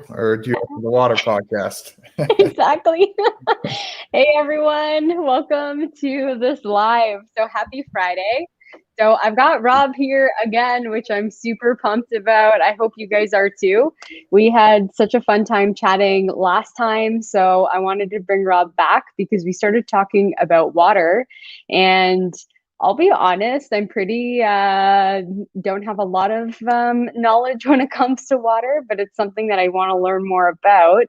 or do you have the water podcast? Exactly. Hey everyone, welcome to this live. So happy Friday. So I've got Rob here again, which I'm super pumped about. I hope you guys are too. We had such a fun time chatting last time, so I wanted to bring Rob back because we started talking about water. And I'll be honest, I'm pretty don't have a lot of knowledge when it comes to water, but it's something that I want to learn more about.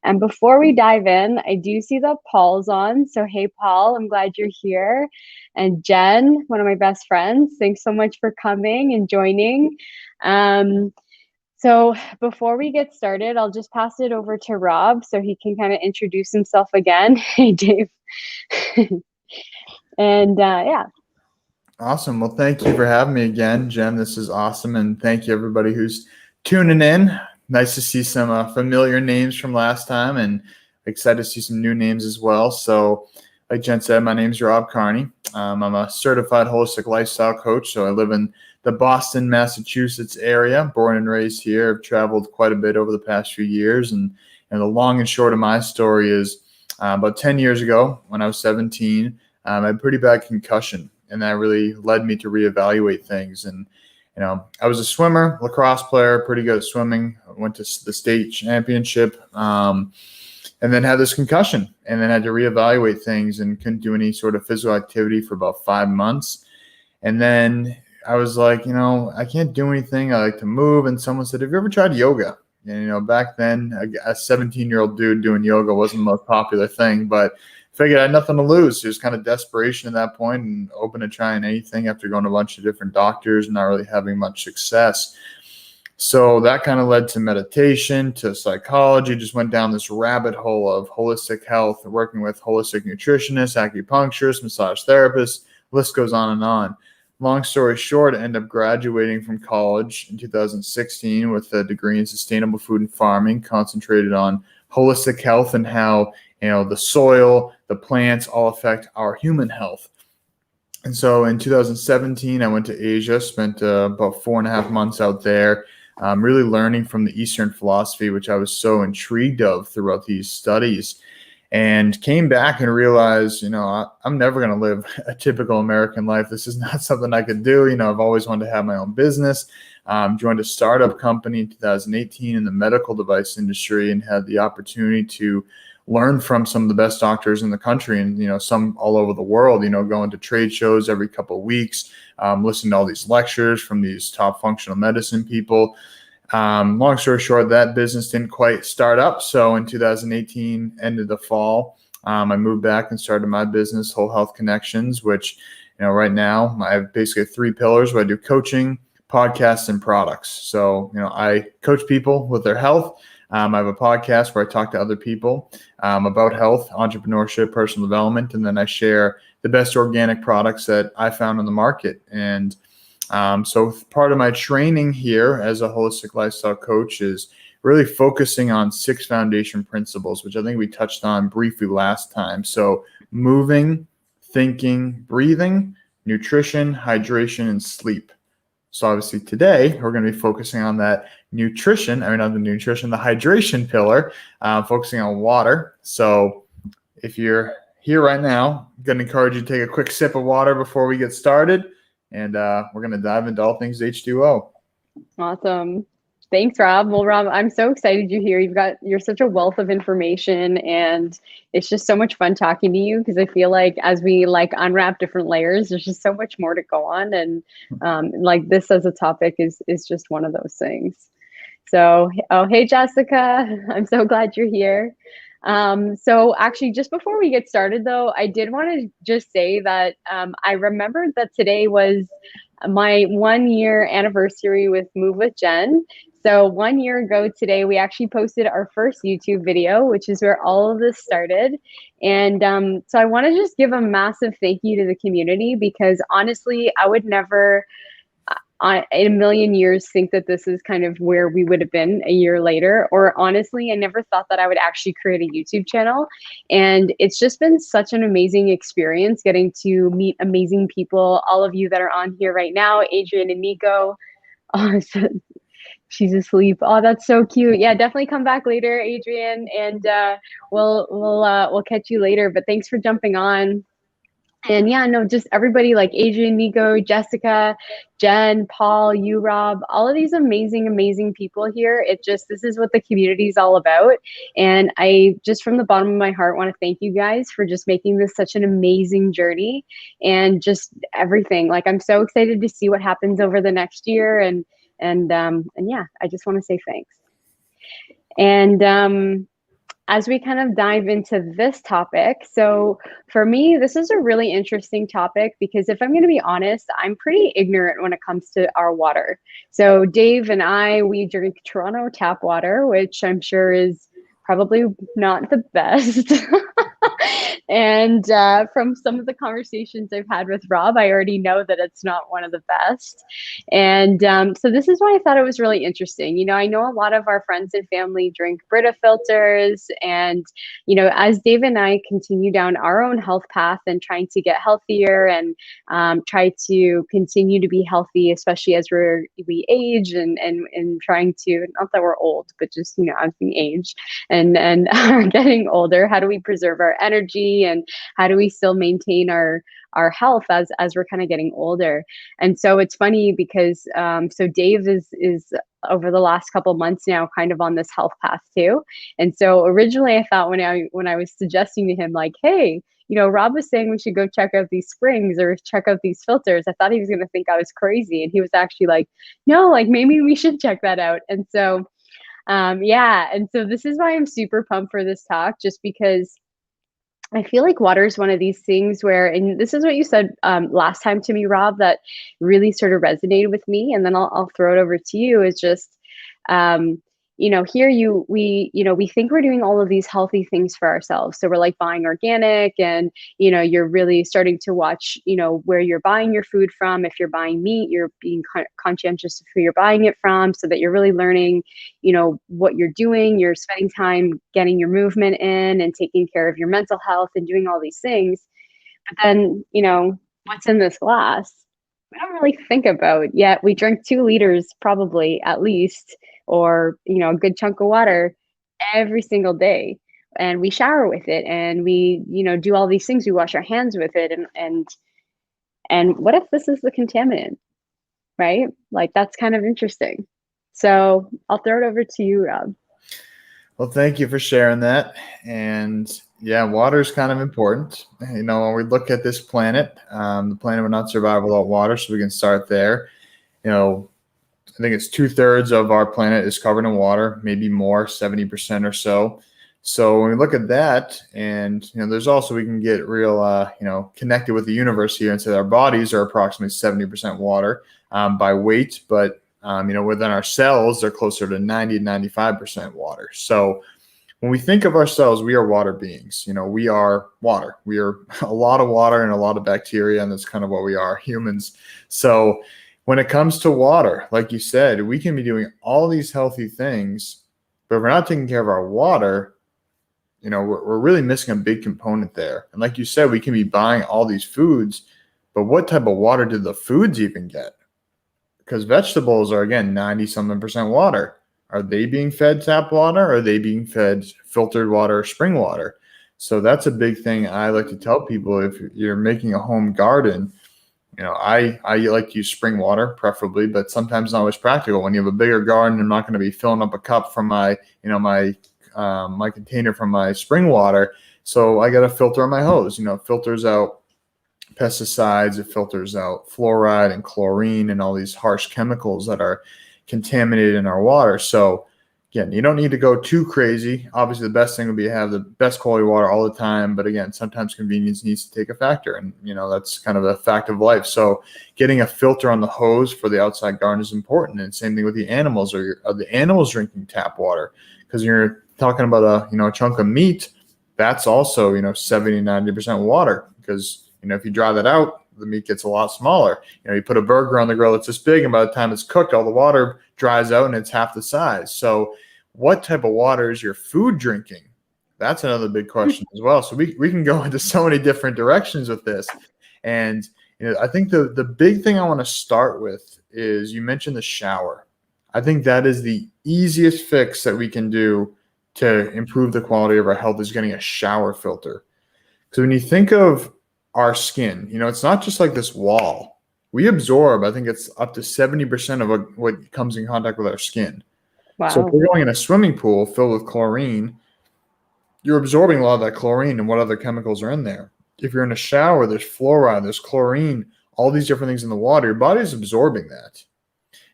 And before we dive in, I do see that Paul's on. So, hey, Paul, I'm glad you're here. And Jenn, one of my best friends, thanks so much for coming and joining. Um, so, before we get started, I'll just pass it over to Rob so he can kind of introduce himself again. Hey, Dave. And yeah. Awesome. Well, thank you for having me again, Jen. This is awesome. And thank you, everybody who's tuning in. Nice to see some familiar names from last time and excited to see some new names as well. So, like Jen said, my name is Rob Carney. I'm a certified holistic lifestyle coach. So, I live in the Boston, Massachusetts area, born and raised here. I've traveled quite a bit over the past few years. And the long and short of my story is about 10 years ago, when I was 17, I had a pretty bad concussion. And that really led me to reevaluate things. And, I was a swimmer, lacrosse player, pretty good at swimming. I went to the state championship and then had this concussion and then had to reevaluate things and couldn't do any sort of physical activity for about 5 months. And then I was like, I can't do anything. I like to move. And someone said, have you ever tried yoga? And, back then, a 17-year-old dude doing yoga wasn't the most popular thing, but figured I had nothing to lose. It was kind of desperation at that point and open to trying anything after going to a bunch of different doctors and not really having much success. So that kind of led to meditation, to psychology, just went down this rabbit hole of holistic health, working with holistic nutritionists, acupuncturists, massage therapists, list goes on and on. Long story short, I ended up graduating from college in 2016 with a degree in sustainable food and farming, concentrated on holistic health and how the soil, the plants all affect our human health. And so in 2017, I went to Asia, spent about 4.5 months out there, really learning from the Eastern philosophy, which I was so intrigued of throughout these studies, and came back and realized, I'm never going to live a typical American life. This is not something I could do. I've always wanted to have my own business. Joined a startup company in 2018 in the medical device industry and had the opportunity to learn from some of the best doctors in the country and, some all over the world, going to trade shows every couple of weeks, listening to all these lectures from these top functional medicine people. Long story short, that business didn't quite start up. So in 2018, end of the fall, I moved back and started my business, Whole Health Connections, which, right now I have basically 3 pillars where I do coaching, podcasts, and products. So, I coach people with their health. I have a podcast where I talk to other people about health, entrepreneurship, personal development, and then I share the best organic products that I found on the market. And so part of my training here as a holistic lifestyle coach is really focusing on 6 foundation principles, which I think we touched on briefly last time. So moving, thinking, breathing, nutrition, hydration, and sleep. So obviously today we're going to be focusing on that the hydration pillar, focusing on water. So if you're here right now, I'm going to encourage you to take a quick sip of water before we get started. And we're going to dive into all things H2O. Awesome. Thanks, Rob. Well, Rob, I'm so excited you're here. You're such a wealth of information, and it's just so much fun talking to you because I feel like as we unwrap different layers, there's just so much more to go on. And this as a topic is just one of those things. So, hey, Jessica, I'm so glad you're here. So actually, just before we get started, though, I did want to just say that I remembered that today was my 1-year anniversary with Move with Jenn. So 1 year ago today, we actually posted our first YouTube video, which is where all of this started. And so I want to just give a massive thank you to the community because honestly, I would never in a million years think that this is kind of where we would have been a year later. Or honestly, I never thought that I would actually create a YouTube channel. And it's just been such an amazing experience getting to meet amazing people, all of you that are on here right now, Adrian and Nico. She's asleep. Oh, that's so cute. Yeah, definitely come back later, Adrian, and we'll catch you later. But thanks for jumping on. And yeah, no, just everybody like Adrian, Nico, Jessica, Jen, Paul, you, Rob, all of these amazing, amazing people here. This is what the community is all about. And I just from the bottom of my heart want to thank you guys for just making this such an amazing journey and just everything. Like, I'm so excited to see what happens over the next year. And yeah, I just want to say thanks. And as we kind of dive into this topic, so for me, this is a really interesting topic because if I'm going to be honest, I'm pretty ignorant when it comes to our water. So Dave and I, we drink Toronto tap water, which I'm sure is probably not the best. And from some of the conversations I've had with Rob, I already know that it's not one of the best. And so this is why I thought it was really interesting. You know, I know a lot of our friends and family drink Brita filters. And, you know, as Dave and I continue down our own health path and trying to get healthier and try to continue to be healthy, especially as we age and trying to, not that we're old, but just, you know, as we age and are getting older, how do we preserve our energy and how do we still maintain our health as we're kind of getting older? And so it's funny because so Dave is over the last couple months now kind of on this health path too. And so originally I thought when I was suggesting to him like, hey, you know, Rob was saying we should go check out these springs or check out these filters, I thought he was going to think I was crazy. And he was actually like, no, like maybe we should check that out. And so yeah, and so this is why I'm super pumped for this talk, just because I feel like water is one of these things where, and this is what you said last time to me, Rob, that really sort of resonated with me. And then I'll throw it over to you. Is just, you know, we think we're doing all of these healthy things for ourselves. So we're like buying organic, and you know, you're really starting to watch, you know, where you're buying your food from. If you're buying meat, you're being conscientious of who you're buying it from, so that you're really learning, you know, what you're doing. You're spending time getting your movement in and taking care of your mental health and doing all these things. But then, you know, what's in this glass? We don't really think about yet. We drink 2 liters probably at least, or, you know, a good chunk of water every single day. And we shower with it and we, you know, do all these things. We wash our hands with it. And what if this is the contaminant, right? Like, that's kind of interesting. So I'll throw it over to you, Rob. Well, thank you for sharing that. And yeah, water is kind of important. You know, when we look at this planet, the planet would not survive without water. So we can start there. You know, I think it's 2/3 of our planet is covered in water, maybe more, 70% or so. So when we look at that, and you know, there's also we can get real, you know, connected with the universe here, and say our bodies are approximately 70% water by weight, but you know, within our cells, they're closer to 90 to 95% water. So when we think of ourselves, we are water beings. You know, we are water. We are a lot of water and a lot of bacteria, and that's kind of what we are, humans. So when it comes to water, like you said, we can be doing all these healthy things, but if we're not taking care of our water, you know, we're really missing a big component there. And like you said, we can be buying all these foods, but what type of water do the foods even get? Because vegetables are, again, 90-something% water. Are they being fed tap water, or are they being fed filtered water or spring water? So that's a big thing I like to tell people. If you're making a home garden, you know, I like to use spring water preferably, but sometimes not always practical. When you have a bigger garden, I'm not going to be filling up a cup from my, you know, my container from my spring water. So I got a filter on my hose. You know, it filters out pesticides, it filters out fluoride and chlorine and all these harsh chemicals that are contaminated in our water. So again, you don't need to go too crazy. Obviously, the best thing would be to have the best quality water all the time. But again, sometimes convenience needs to take a factor. And, you know, that's kind of a fact of life. So getting a filter on the hose for the outside garden is important. And same thing with the animals. Are the animals drinking tap water? Because you're talking about a chunk of meat, that's also, you know, 70-90% water. Because, you know, if you dry that out, the meat gets a lot smaller. You know, you put a burger on the grill that's this big, and by the time it's cooked, all the water dries out and it's half the size. So what type of water is your food drinking? That's another big question as well. So we can go into so many different directions with this. And, you know, I think the big thing I want to start with is, you mentioned the shower. I think that is the easiest fix that we can do to improve the quality of our health is getting a shower filter. So when you think of our skin, it's not just like this wall. We absorb, I think it's up to 70% of what comes in contact with our skin. So if Wow. we're going in a swimming pool filled with chlorine, you're absorbing a lot of that chlorine and what other chemicals are in there. If you're in a shower, there's fluoride, there's chlorine, all these different things in the water. Your body's absorbing that.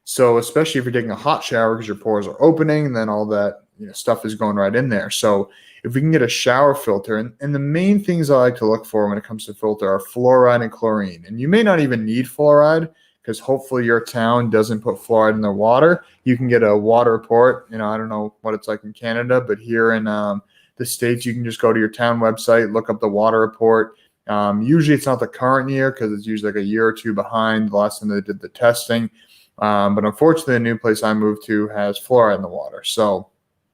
So especially if you're taking a hot shower because your pores are opening, and then all that stuff is going right in there. So if we can get a shower filter, and the main things I like to look for when it comes to filter are fluoride and chlorine. And you may not even need fluoride because hopefully your town doesn't put fluoride in their water. You can get a water report. I don't know what it's like in Canada, but here in the States, you can just go to your town website, look up the water report. Usually it's not the current year because it's usually like a year or two behind the last time they did the testing. But unfortunately, the new place I moved to has fluoride in the water. So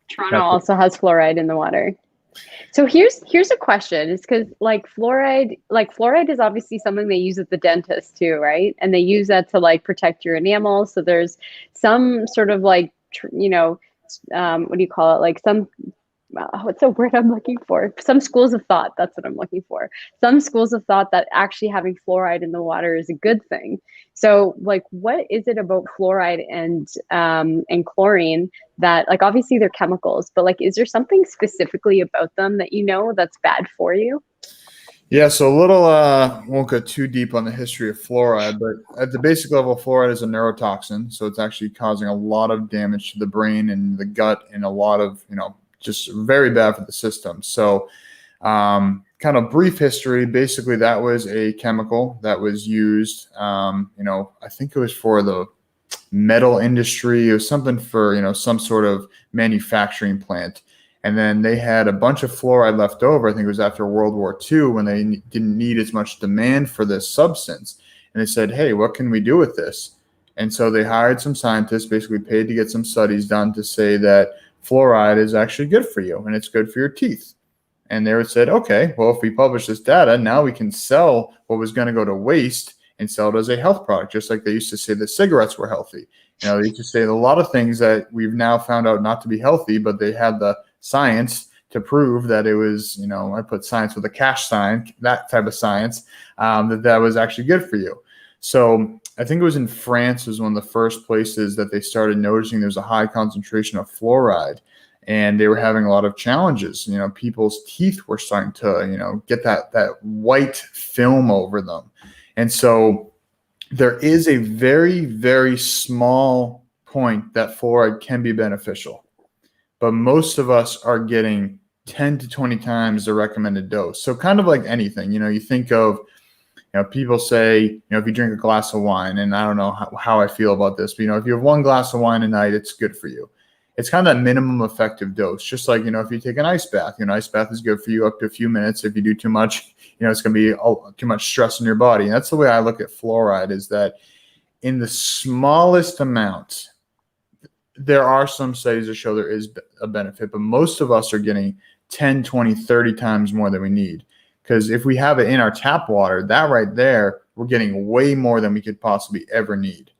Toronto also has fluoride in the water. So here's a question. It's because fluoride is obviously something they use at the dentist too, right? And they use that to protect your enamel. So there's some sort of what do you call it? Some what's the word I'm looking for? Some schools of thought. That's what I'm looking for. Some schools of thought that actually having fluoride in the water is a good thing. So, what is it about fluoride and chlorine that, obviously they're chemicals, but is there something specifically about them that that's bad for you? Yeah, so a little won't go too deep on the history of fluoride, but at the basic level, fluoride is a neurotoxin, so it's actually causing a lot of damage to the brain and the gut, and a lot of just very bad for the system. So kind of brief history, basically that was a chemical that was used, I think it was for the metal industry or something for, some sort of manufacturing plant. And then they had a bunch of fluoride left over. I think it was after World War II when they didn't need as much demand for this substance. And they said, hey, what can we do with this? And so they hired some scientists, basically paid to get some studies done to say that fluoride is actually good for you and it's good for your teeth. And they said, okay, well, if we publish this data, now we can sell what was going to go to waste and sell it as a health product, just like they used to say that cigarettes were healthy. They used to say a lot of things that we've now found out not to be healthy, but they had the science to prove that it was, I put science with a cash sign, that type of science, that was actually good for you. So I think it was in France was one of the first places that they started noticing there's a high concentration of fluoride, and they were having a lot of challenges. People's teeth were starting to, get that white film over them. And so there is a very, very small point that fluoride can be beneficial, but most of us are getting 10 to 20 times the recommended dose. So kind of like anything, you think of, people say, if you drink a glass of wine, and I don't know how I feel about this, but, if you have one glass of wine a night, it's good for you. It's kind of that minimum effective dose. Just like, if you take an ice bath, ice bath is good for you up to a few minutes. If you do too much, it's going to be too much stress in your body. And that's the way I look at fluoride, is that in the smallest amounts, there are some studies that show there is a benefit, but most of us are getting 10, 20, 30 times more than we need. Because if we have it in our tap water, that right there, we're getting way more than we could possibly ever need.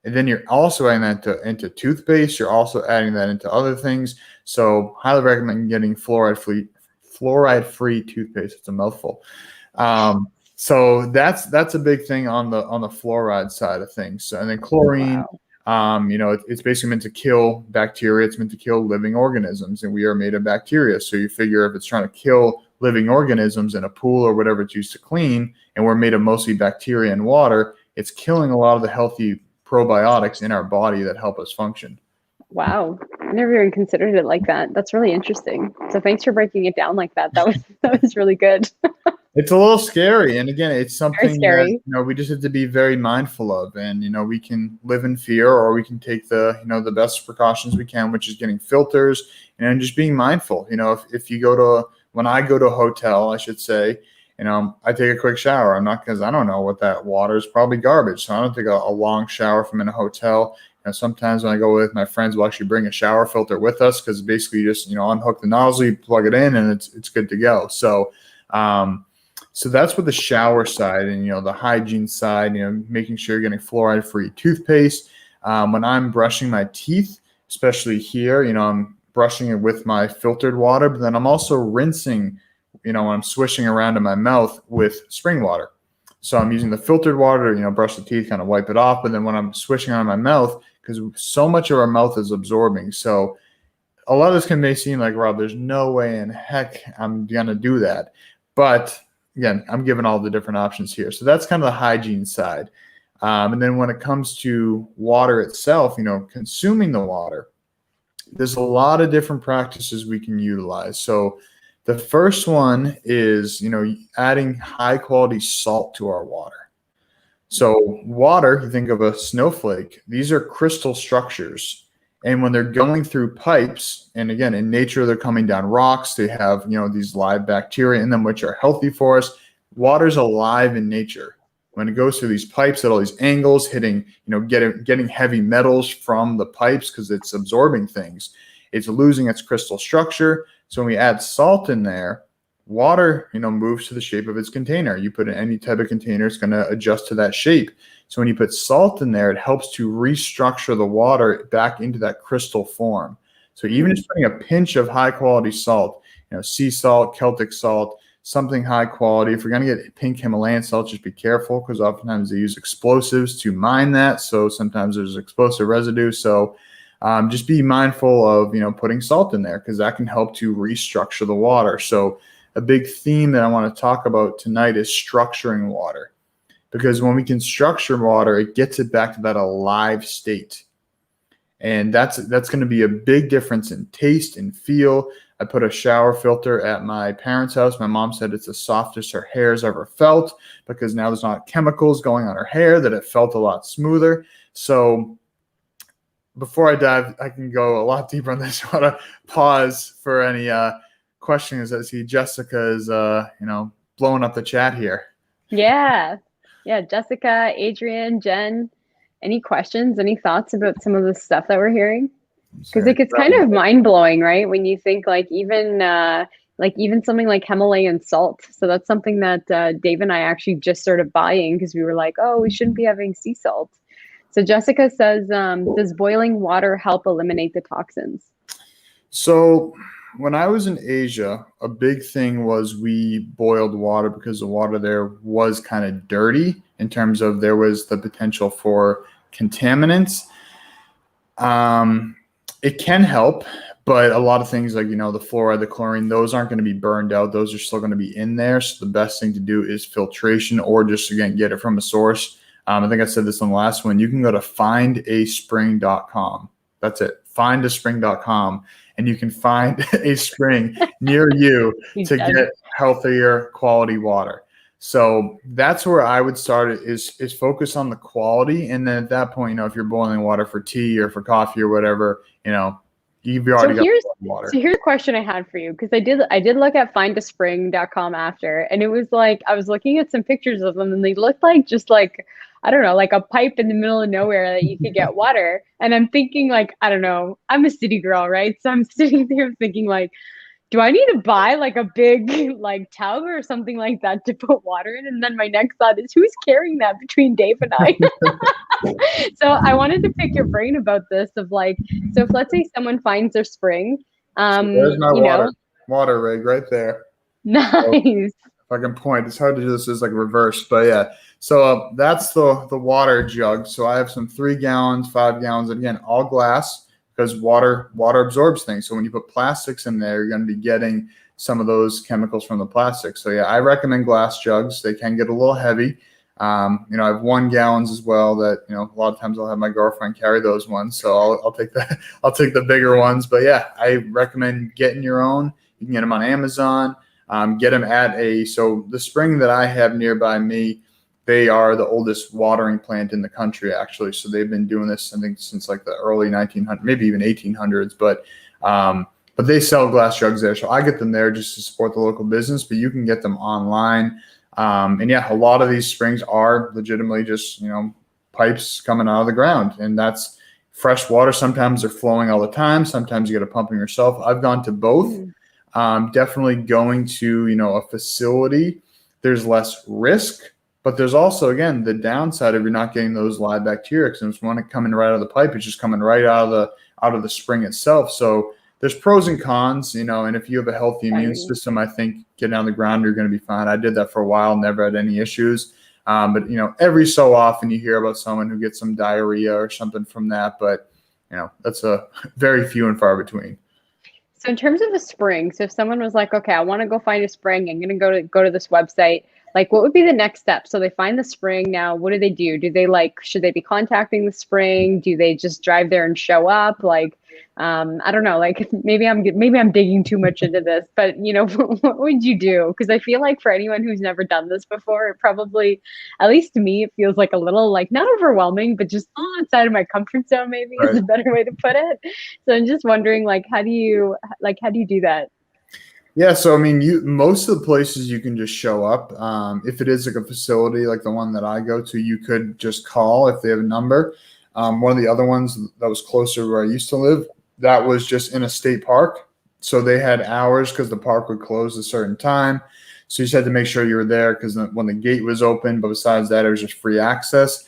And then you're also adding that into toothpaste. You're also adding that into other things. So highly recommend getting fluoride-free toothpaste. It's a mouthful. So that's a big thing on the fluoride side of things. So, and then chlorine, it's basically meant to kill bacteria. It's meant to kill living organisms, and we are made of bacteria. So you figure if it's trying to kill living organisms in a pool or whatever it's used to clean, and we're made of mostly bacteria and water, it's killing a lot of the healthy probiotics in our body that help us function. Wow. I never even considered it like that. That's really interesting. So thanks for breaking it down like that. That was really good. It's a little scary. And again, it's Very something scary. that, we just have to be very mindful of. And, we can live in fear, or we can take the best precautions we can, which is getting filters and just being mindful. If you when I go to a hotel, I should say, I take a quick shower. Because I don't know what that water is, probably garbage. So I don't take a long shower if I'm in a hotel. Sometimes when I go with my friends, we'll actually bring a shower filter with us, because basically you just, unhook the nozzle, you plug it in, and it's good to go. So, so that's with the shower side, and, the hygiene side, making sure you're getting fluoride-free toothpaste. When I'm brushing my teeth, especially here, I'm brushing it with my filtered water, but then I'm also rinsing, when I'm swishing around in my mouth with spring water. So I'm using the filtered water to, brush the teeth, kind of wipe it off. But then when I'm swishing around my mouth, because so much of our mouth is absorbing. So a lot of this may seem like, Rob, there's no way in heck I'm going to do that. But again, I'm giving all the different options here. So that's kind of the hygiene side. And then when it comes to water itself, consuming the water, there's a lot of different practices we can utilize. So the first one is, adding high quality salt to our water. So water, you think of a snowflake, these are crystal structures. And when they're going through pipes, and again, in nature, they're coming down rocks, they have, these live bacteria in them, which are healthy for us. Water's alive in nature. When it goes through these pipes at all these angles, hitting, getting heavy metals from the pipes because it's absorbing things, it's losing its crystal structure. So when we add salt in there, water, moves to the shape of its container. You put in any type of container, it's going to adjust to that shape. So when you put salt in there, it helps to restructure the water back into that crystal form. So even just putting a pinch of high quality salt, sea salt, Celtic salt, something high quality. If you're going to get pink Himalayan salt, just be careful because oftentimes they use explosives to mine that. So sometimes there's explosive residue. So just be mindful of, putting salt in there because that can help to restructure the water. So a big theme that I want to talk about tonight is structuring water. Because when we can structure water, it gets it back to that alive state. And that's going to be a big difference in taste and feel. I put a shower filter at my parents' house. My mom said it's the softest her hair's ever felt because now there's not chemicals going on her hair, that it felt a lot smoother. So before I dive, I can go a lot deeper on this. I want to pause for any questions. I see Jessica is, blowing up the chat here. Yeah. Yeah. Jessica, Adrian, Jen, any questions, any thoughts about some of the stuff that we're hearing? Because it gets kind of mind blowing, right? When you think even something like Himalayan salt. So that's something that Dave and I actually just started buying because we were like, oh, we shouldn't be having sea salt. So Jessica says, does boiling water help eliminate the toxins? So when I was in Asia, a big thing was we boiled water because the water there was kind of dirty in terms of there was the potential for contaminants. It can help, but a lot of things like, the fluoride, the chlorine, those aren't going to be burned out. Those are still going to be in there. So the best thing to do is filtration or just, again, get it from a source. I think I said this on the last one. You can go to findaspring.com. That's it. Findaspring.com. And you can find a spring near you to get healthier quality water. So that's where I would start is focus on the quality. And then at that point, if you're boiling water for tea or for coffee or whatever, you've already got water. So here's a question I had for you, because I did look at findaspring.com after, and it was like I was looking at some pictures of them and they looked like just like, I don't know, like a pipe in the middle of nowhere that you could get water. And I'm thinking like, I don't know, I'm a city girl, right? So I'm sitting there thinking like, do I need to buy like a big like tub or something like that to put water in? And then my next thought is, who's carrying that between Dave and I? So I wanted to pick your brain about this of like, so if let's say someone finds their spring, so there's my water rig right there. Nice. So if I can point, it's hard to do this as like reverse, but yeah. So that's the water jug. So I have some 3 gallons, 5 gallons, and again, all glass. Because water absorbs things. So when you put plastics in there, you're going to be getting some of those chemicals from the plastic. So yeah, I recommend glass jugs. They can get a little heavy. I have 1 gallons as well that, a lot of times I'll have my girlfriend carry those ones. So I'll take the bigger ones. But yeah, I recommend getting your own. You can get them on Amazon. Get them so the spring that I have nearby me, they are the oldest watering plant in the country, actually. So they've been doing this, I think, since like the early 1900s, maybe even 1800s. But they sell glass jugs there. So I get them there just to support the local business. But you can get them online. And yeah, a lot of these springs are legitimately just, pipes coming out of the ground. And that's fresh water. Sometimes they're flowing all the time. Sometimes you got to pump them yourself. I've gone to both. Definitely going to, a facility, there's less risk. But there's also, again, the downside of you're not getting those live bacteria, because it's one coming right out of the pipe. It's just coming right out of the spring itself. So there's pros and cons, and if you have a healthy immune system, I think getting on the ground, you're going to be fine. I did that for a while, never had any issues. But every so often you hear about someone who gets some diarrhea or something from that. But that's a very few and far between. So in terms of a spring, so if someone was like, okay, I want to go find a spring, I'm going to go to this website, like what would be the next step? So they find the spring. Now, what do? Do they should they be contacting the spring? Do they just drive there and show up? I don't know, maybe I'm digging too much into this, but what would you do? Because I feel like for anyone who's never done this before, it probably, at least to me, it feels like a little not overwhelming, but just outside of my comfort zone, maybe is a better way to put it. So I'm just wondering, how do you do that? Yeah, so I mean, most of the places you can just show up. If it is like a facility like the one that I go to, you could just call if they have a number. One of the other ones that was closer where I used to live, that was just in a state park. So they had hours because the park would close a certain time. So you just had to make sure you were there because when the gate was open, but besides that, it was just free access.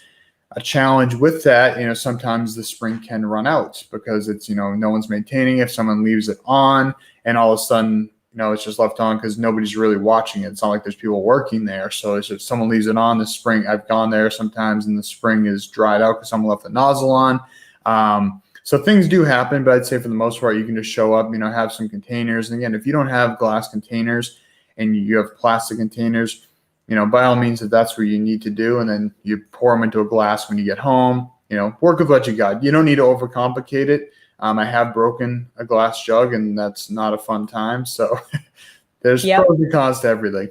A challenge with that, sometimes the spring can run out because it's, no one's maintaining it. If someone leaves it on and all of a sudden, it's just left on because nobody's really watching it. It's not like there's people working there. So it's just someone leaves it on the spring. I've gone there sometimes and the spring is dried out because someone left the nozzle on. So things do happen, but I'd say for the most part, you can just show up, have some containers. And again, if you don't have glass containers and you have plastic containers, by all means, if that's what you need to do, and then you pour them into a glass when you get home, work with what you got. You don't need to overcomplicate it. I have broken a glass jug, and that's not a fun time. So there's pros and cons to everything.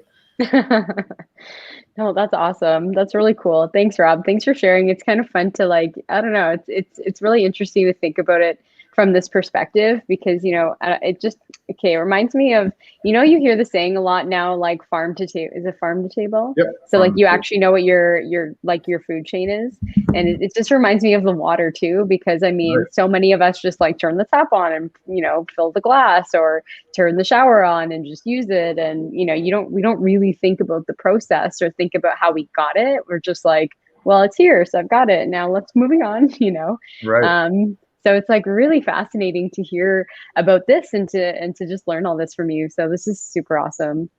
No, that's awesome. That's really cool. Thanks, Rob. Thanks for sharing. It's kind of fun to I don't know. It's really interesting to think about it from this perspective because, it reminds me of, you hear the saying a lot now, like farm to table. Is it farm to table? Yep. So you actually know what your food chain is. And it just reminds me of the water too, because I mean, so many of us just turn the tap on and, fill the glass or turn the shower on and just use it. And, we don't really think about the process or think about how we got it. We're just well, it's here. So I've got it. Now let's moving on, Right. So it's really fascinating to hear about this and to just learn all this from you. So this is super awesome.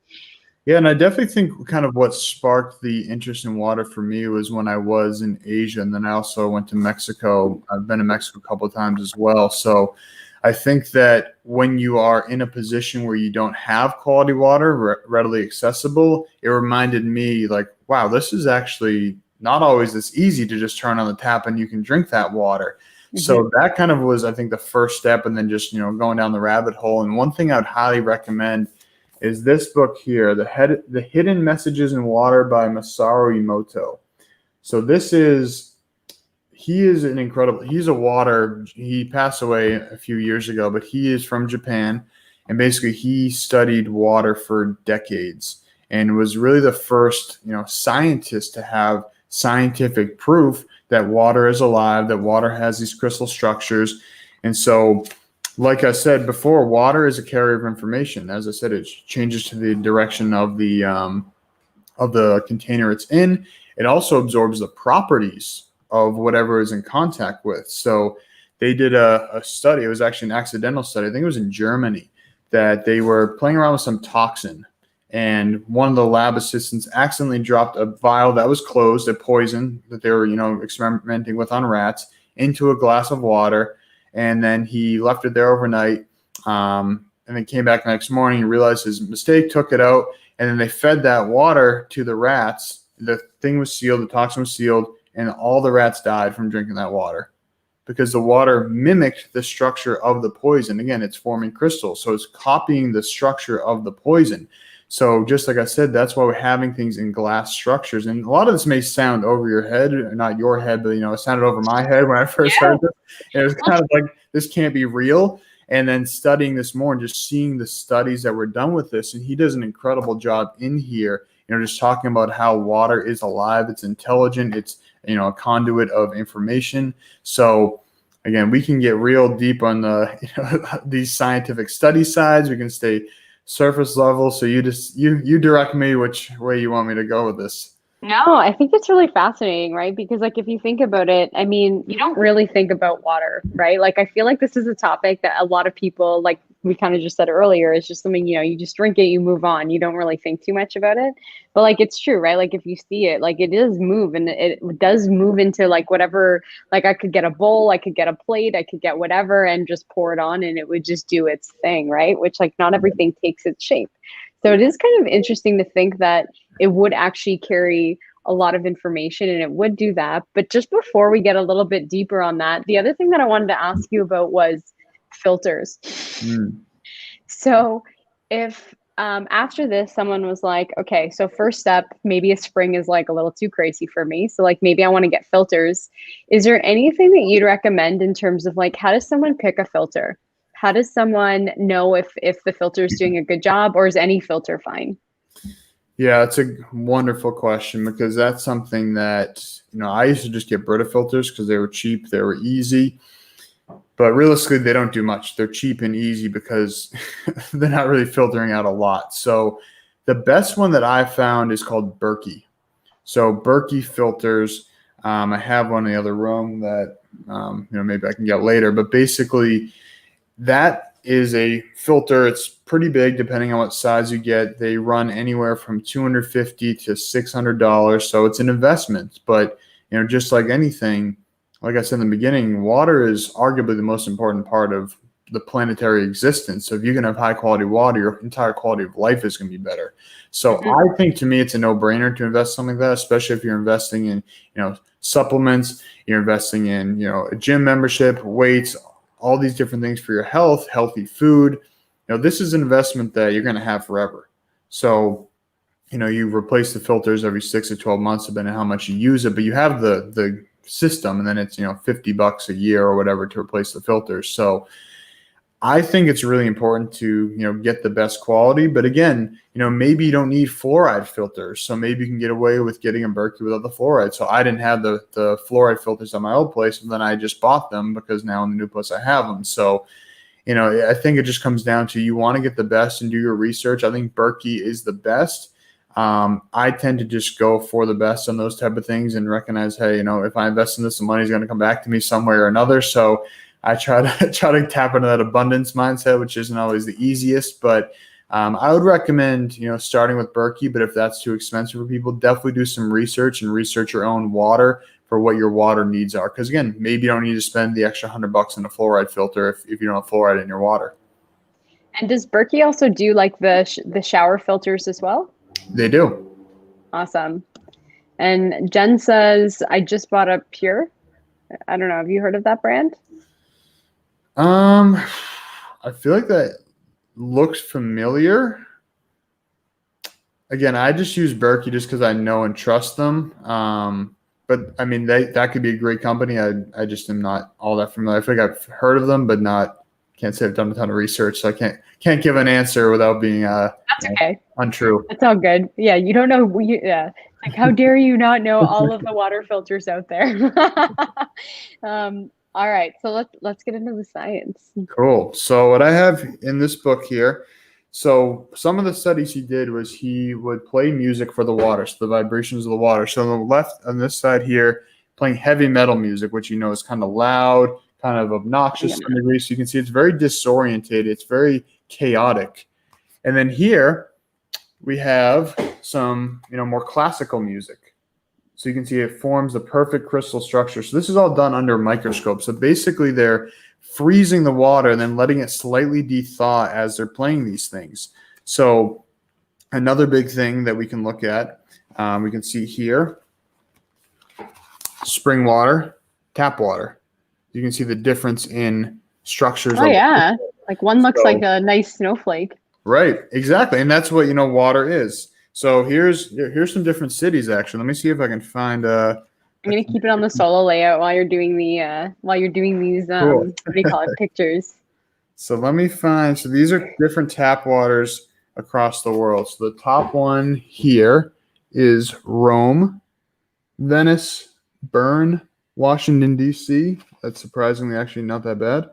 Yeah, and I definitely think kind of what sparked the interest in water for me was when I was in Asia, and then I also went to Mexico. I've been to Mexico a couple of times as well. So I think that when you are in a position where you don't have quality water readily accessible, it reminded me wow, this is actually not always this easy to just turn on the tap and you can drink that water. So that kind of was, I think, the first step, and then just, going down the rabbit hole. And one thing I would highly recommend is this book here, The Hidden Messages in Water by Masaru Emoto. So he's he passed away a few years ago, but he is from Japan. And basically he studied water for decades and was really the first, scientist to have scientific proof that water is alive, that water has these crystal structures. And so, like I said before, water is a carrier of information. As I said, it changes to the direction of the container it's in. It also absorbs the properties of whatever is in contact with. So they did a study. It was actually an accidental study. I think it was in Germany, that they were playing around with some toxin. And one of the lab assistants accidentally dropped a vial that was closed, a poison that they were, experimenting with on rats, into a glass of water. And then he left it there overnight. And then came back the next morning, realized his mistake, took it out. And then they fed that water to the rats. The thing was sealed, the toxin was sealed, and all the rats died from drinking that water because the water mimicked the structure of the poison. Again, it's forming crystals. So it's copying the structure of the poison. So just like I said, that's why we're having things in glass structures. And a lot of this may sound over your head, not your head, but, it sounded over my head when I first heard this. And it was kind of like, this can't be real. And then studying this more and just seeing the studies that were done with this. And he does an incredible job in here, just talking about how water is alive. It's intelligent. It's, a conduit of information. So again, we can get real deep on these scientific study sides. We can stay surface level. So you direct me which way you want me to go with this. No, I think it's really fascinating, right? Because like if you think about it, I mean, you don't really think about water, right? Like I feel like this is a topic that a lot of people, like we kind of just said earlier, is just something, you just drink it, you move on. You don't really think too much about it. But like it's true, right? Like if you see it, like it does move and it does move into like whatever, like I could get a bowl, I could get a plate, I could get whatever and just pour it on and it would just do its thing, right? Which like not everything takes its shape. So it is kind of interesting to think that it would actually carry a lot of information and it would do that. But just before we get a little bit deeper on that, the other thing that I wanted to ask you about was filters. Mm. So if after this, someone was like, okay, so first step, maybe a spring is like a little too crazy for me. So, like, maybe I want to get filters. Is there anything that you'd recommend in terms of like, how does someone pick a filter? How does someone know if the filter is doing a good job or is any filter fine? Yeah, it's a wonderful question because that's something that, I used to just get Brita filters because they were cheap, they were easy, but realistically, they don't do much. They're cheap and easy because they're not really filtering out a lot. So the best one that I found is called Berkey. So Berkey filters, I have one in the other room that, maybe I can get later, but basically that is a filter. It's pretty big depending on what size you get. They run anywhere from $250 to $600. So it's an investment. But, just like anything, like I said in the beginning, water is arguably the most important part of the planetary existence. So if you can have high quality water, your entire quality of life is going to be better. So Mhm. I think to me, it's a no brainer to invest something like that, especially if you're investing in, supplements, you're investing in, a gym membership, weights, all these different things for your health, healthy food. This is an investment that you're going to have forever. So, you replace the filters every 6 to 12 months, depending on how much you use it, but you have the system, and then it's $50 a year or whatever to replace the filters. So I think it's really important to get the best quality, but again, maybe you don't need fluoride filters, so maybe you can get away with getting a Berkey without the fluoride. So I didn't have the fluoride filters at my old place, and then I just bought them because now in the new place I have them. So I think it just comes down to you want to get the best and do your research. I think Berkey is the best. I tend to just go for the best on those type of things and recognize, hey, if I invest in this, the money's going to come back to me some way or another. So I try to tap into that abundance mindset, which isn't always the easiest, but I would recommend starting with Berkey. But if that's too expensive for people, definitely do some research and research your own water for what your water needs are. Because again, maybe you don't need to spend the extra $100 on a fluoride filter if you don't have fluoride in your water. And does Berkey also do like the shower filters as well? They do. Awesome. And Jen says, I just bought a Pure. I don't know. Have you heard of that brand? Um, I feel like that looks familiar. Again, I just use Berkey just because I know and trust them. But I mean, that could be a great company. I just am not all that familiar. I feel like I've heard of them, but can't say I've done a ton of research, so I can't give an answer without being That's okay. untrue. It's all good. Yeah, you don't know. Yeah, like how dare you not know all of the water filters out there? All right, so let's get into the science. Cool. So what I have in this book here, so some of the studies he did was he would play music for the water, so the vibrations of the water. So on the left, on this side here, playing heavy metal music, which is kind of loud, kind of obnoxious to some degree. So you can see it's very disorientated. It's very chaotic. And then here we have some, more classical music. So you can see it forms the perfect crystal structure. So this is all done under a microscope. So basically they're freezing the water and then letting it slightly de-thaw as they're playing these things. So another big thing that we can look at, we can see here, spring water, tap water. You can see the difference in structures. Oh yeah, like one looks like a nice snowflake. Right, exactly, and that's what water is. So here's some different cities actually. Let me see if I can find. I'm gonna keep it on the solo layout while you're doing these Cool. what do you call it, pictures. So let me find. So these are different tap waters across the world. So the top one here is Rome, Venice, Bern, Washington D.C. That's surprisingly actually not that bad.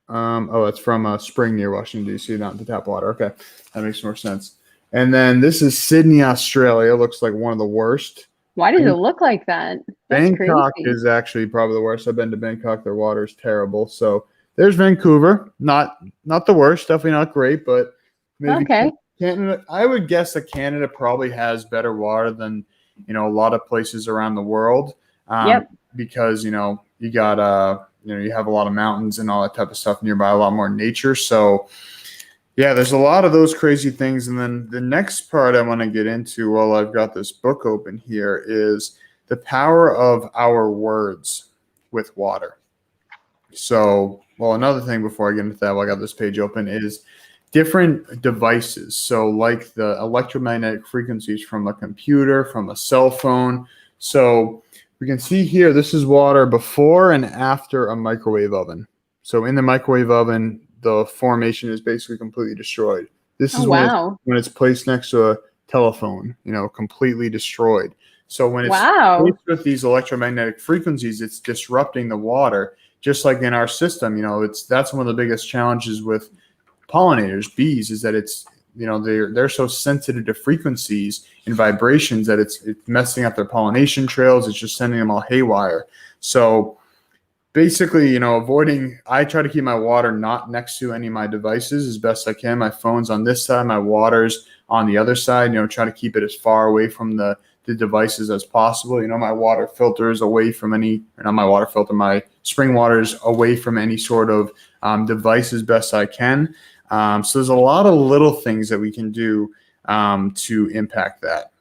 Oh, it's from Spring near Washington D.C., not the tap water. Okay, that makes more sense. And then this is Sydney, Australia. Looks like one of the worst. Why does it look like that? That's Bangkok crazy. is actually probably the worst. I've been to Bangkok. Their water is terrible. So there's Vancouver. Not the worst. Definitely not great, but maybe Okay. Canada. I would guess that Canada probably has better water than a lot of places around the world. Yep. Because you got you have a lot of mountains and all that type of stuff nearby, a lot more nature. So yeah, there's a lot of those crazy things. And then the next part I want to get into while I've got this book open here is the power of our words with water. So, well, another thing before I get into that, while I got this page open, is different devices. So, like the electromagnetic frequencies from a computer, from a cell phone. So, we can see here, this is water before and after a microwave oven. So, in the microwave oven, the formation is basically completely destroyed. This is Wow. when it's placed next to a telephone, completely destroyed. So when it's Wow. placed with these electromagnetic frequencies, it's disrupting the water, just like in our system. That's one of the biggest challenges with pollinators, bees, is that it's they're so sensitive to frequencies and vibrations that it's messing up their pollination trails. It's just sending them all haywire. So basically, I try to keep my water not next to any of my devices as best I can. My phone's on this side, my water's on the other side, try to keep it as far away from the devices as possible. My water filter is away from my spring water is away from any sort of device as best I can. So there's a lot of little things that we can do to impact that.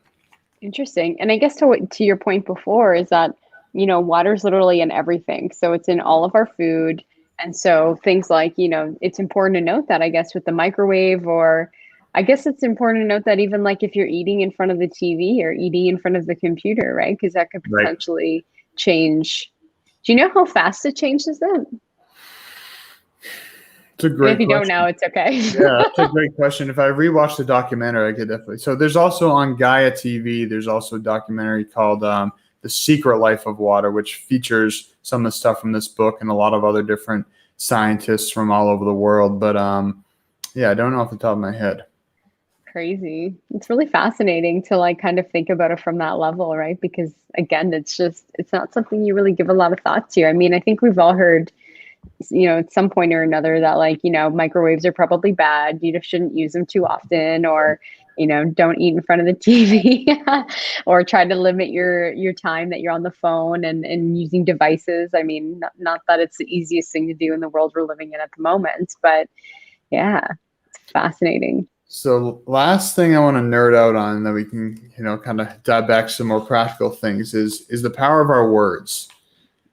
Interesting. And I guess to your point before is that, water's literally in everything. So it's in all of our food. And so things like, it's important to note that, I guess, with the microwave, or I guess it's important to note that even like if you're eating in front of the TV or eating in front of the computer, right? Because that could Right. potentially change. Do you know how fast it changes that? It's a great If you don't know, it's okay. Yeah, that's a great question. If I rewatch the documentary, I could definitely. So there's also on Gaia TV, there's also a documentary called The Secret Life of Water, which features some of the stuff from this book and a lot of other different scientists from all over the world. But yeah, I don't know off the top of my head. Crazy. It's really fascinating to like kind of think about it from that level, right? Because again, it's not something you really give a lot of thought to. I mean, I think we've all heard, at some point or another that like, microwaves are probably bad. You just shouldn't use them too often, or, don't eat in front of the TV or try to limit your time that you're on the phone and using devices. I mean, not that it's the easiest thing to do in the world we're living in at the moment, but yeah, it's fascinating. So last thing I want to nerd out on that we can, kind of dive back to some more practical things is the power of our words.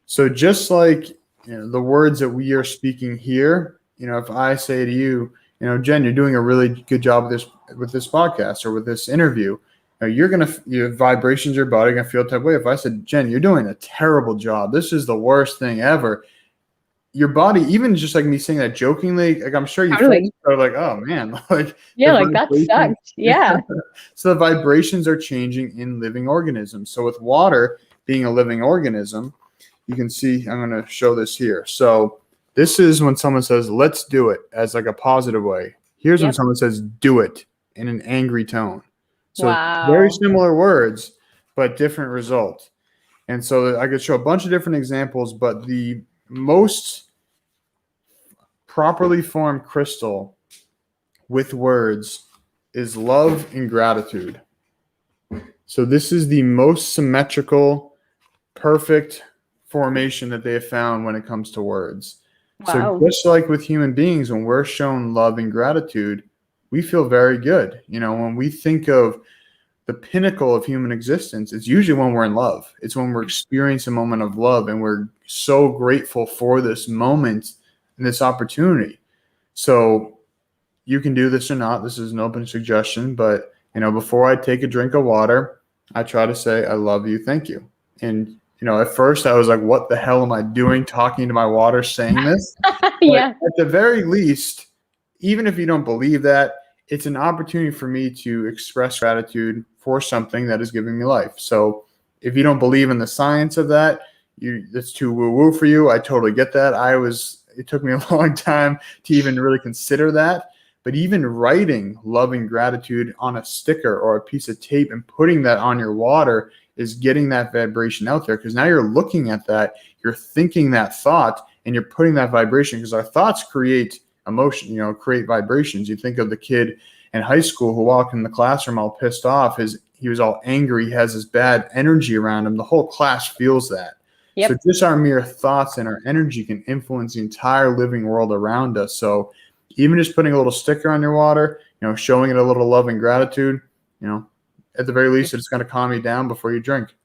So just like the words that we are speaking here, if I say to you, Jen, you're doing a really good job with this podcast or with this interview, your vibrations, your body gonna feel a type of way. If I said, Jen, you're doing a terrible job, this is the worst thing ever, your body, even just like me saying that jokingly, like I'm sure you Totally. are like, oh man, like Yeah, like that sucked. Yeah. So the vibrations are changing in living organisms. So with water being a living organism, you can see, I'm going to show this here. So this is when someone says, let's do it, as like a positive way. Here's when someone says, do it, in an angry tone. So very Wow. similar words, but different result. And so I could show a bunch of different examples, but the most properly formed crystal with words is love and gratitude. So this is the most symmetrical, perfect formation that they have found when it comes to words. Wow. So just like with human beings, when we're shown love and gratitude, we feel very good. When we think of the pinnacle of human existence, it's usually when we're in love. It's when we're experiencing a moment of love and we're so grateful for this moment and this opportunity. So you can do this or not. This is an open suggestion, but before I take a drink of water, I try to say, I love you, thank you. And at first I was like, what the hell am I doing talking to my water saying this? Yeah. At the very least, even if you don't believe that, it's an opportunity for me to express gratitude for something that is giving me life. So if you don't believe in the science of that, that's too woo-woo for you. I totally get that. It took me a long time to even really consider that. But even writing love and gratitude on a sticker or a piece of tape and putting that on your water is getting that vibration out there, because now you're looking at that, you're thinking that thought, and you're putting that vibration, because our thoughts create emotion, create vibrations. You think of the kid in high school who walked in the classroom all pissed off. He was all angry. He has this bad energy around him. The whole class feels that. Yep. So just our mere thoughts and our energy can influence the entire living world around us. So even just putting a little sticker on your water, showing it a little love and gratitude, at the very least, it's going to calm you down before you drink.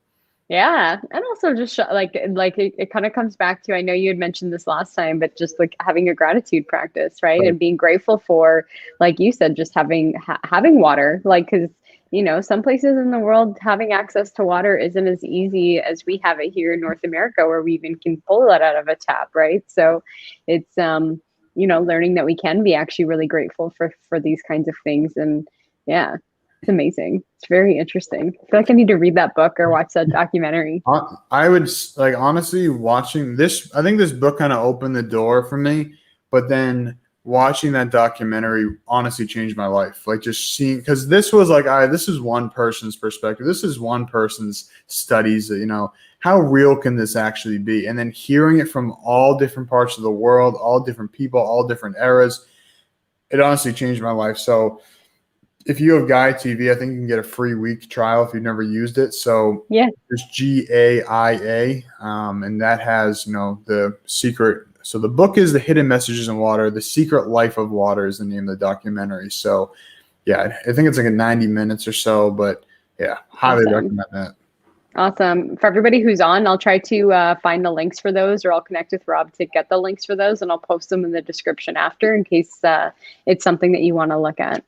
Yeah. And also just it kind of comes back to, I know you had mentioned this last time, but just like having a gratitude practice, right? And being grateful for, like you said, just having water, like, cause some places in the world having access to water isn't as easy as we have it here in North America, where we even can pull it out of a tap, right? So it's, learning that we can be actually really grateful for these kinds of things. And yeah, it's amazing. It's very interesting. I feel like I need to read that book or watch that documentary. I would honestly watching this. I think this book kind of opened the door for me, but then watching that documentary honestly changed my life. Like just seeing, because this was like, this is one person's perspective. This is one person's studies. How real can this actually be? And then hearing it from all different parts of the world, all different people, all different eras, it honestly changed my life. So if you have Gaia TV, I think you can get a free week trial if you've never used it. So yeah, there's GAIA, and that has, the secret. So the book is The Hidden Messages in Water. The Secret Life of Water is the name of the documentary. So yeah, I think it's like 90 minutes or so, but yeah, highly recommend that. Awesome. For everybody who's on, I'll try to find the links for those, or I'll connect with Rob to get the links for those, and I'll post them in the description after, in case it's something that you want to look at.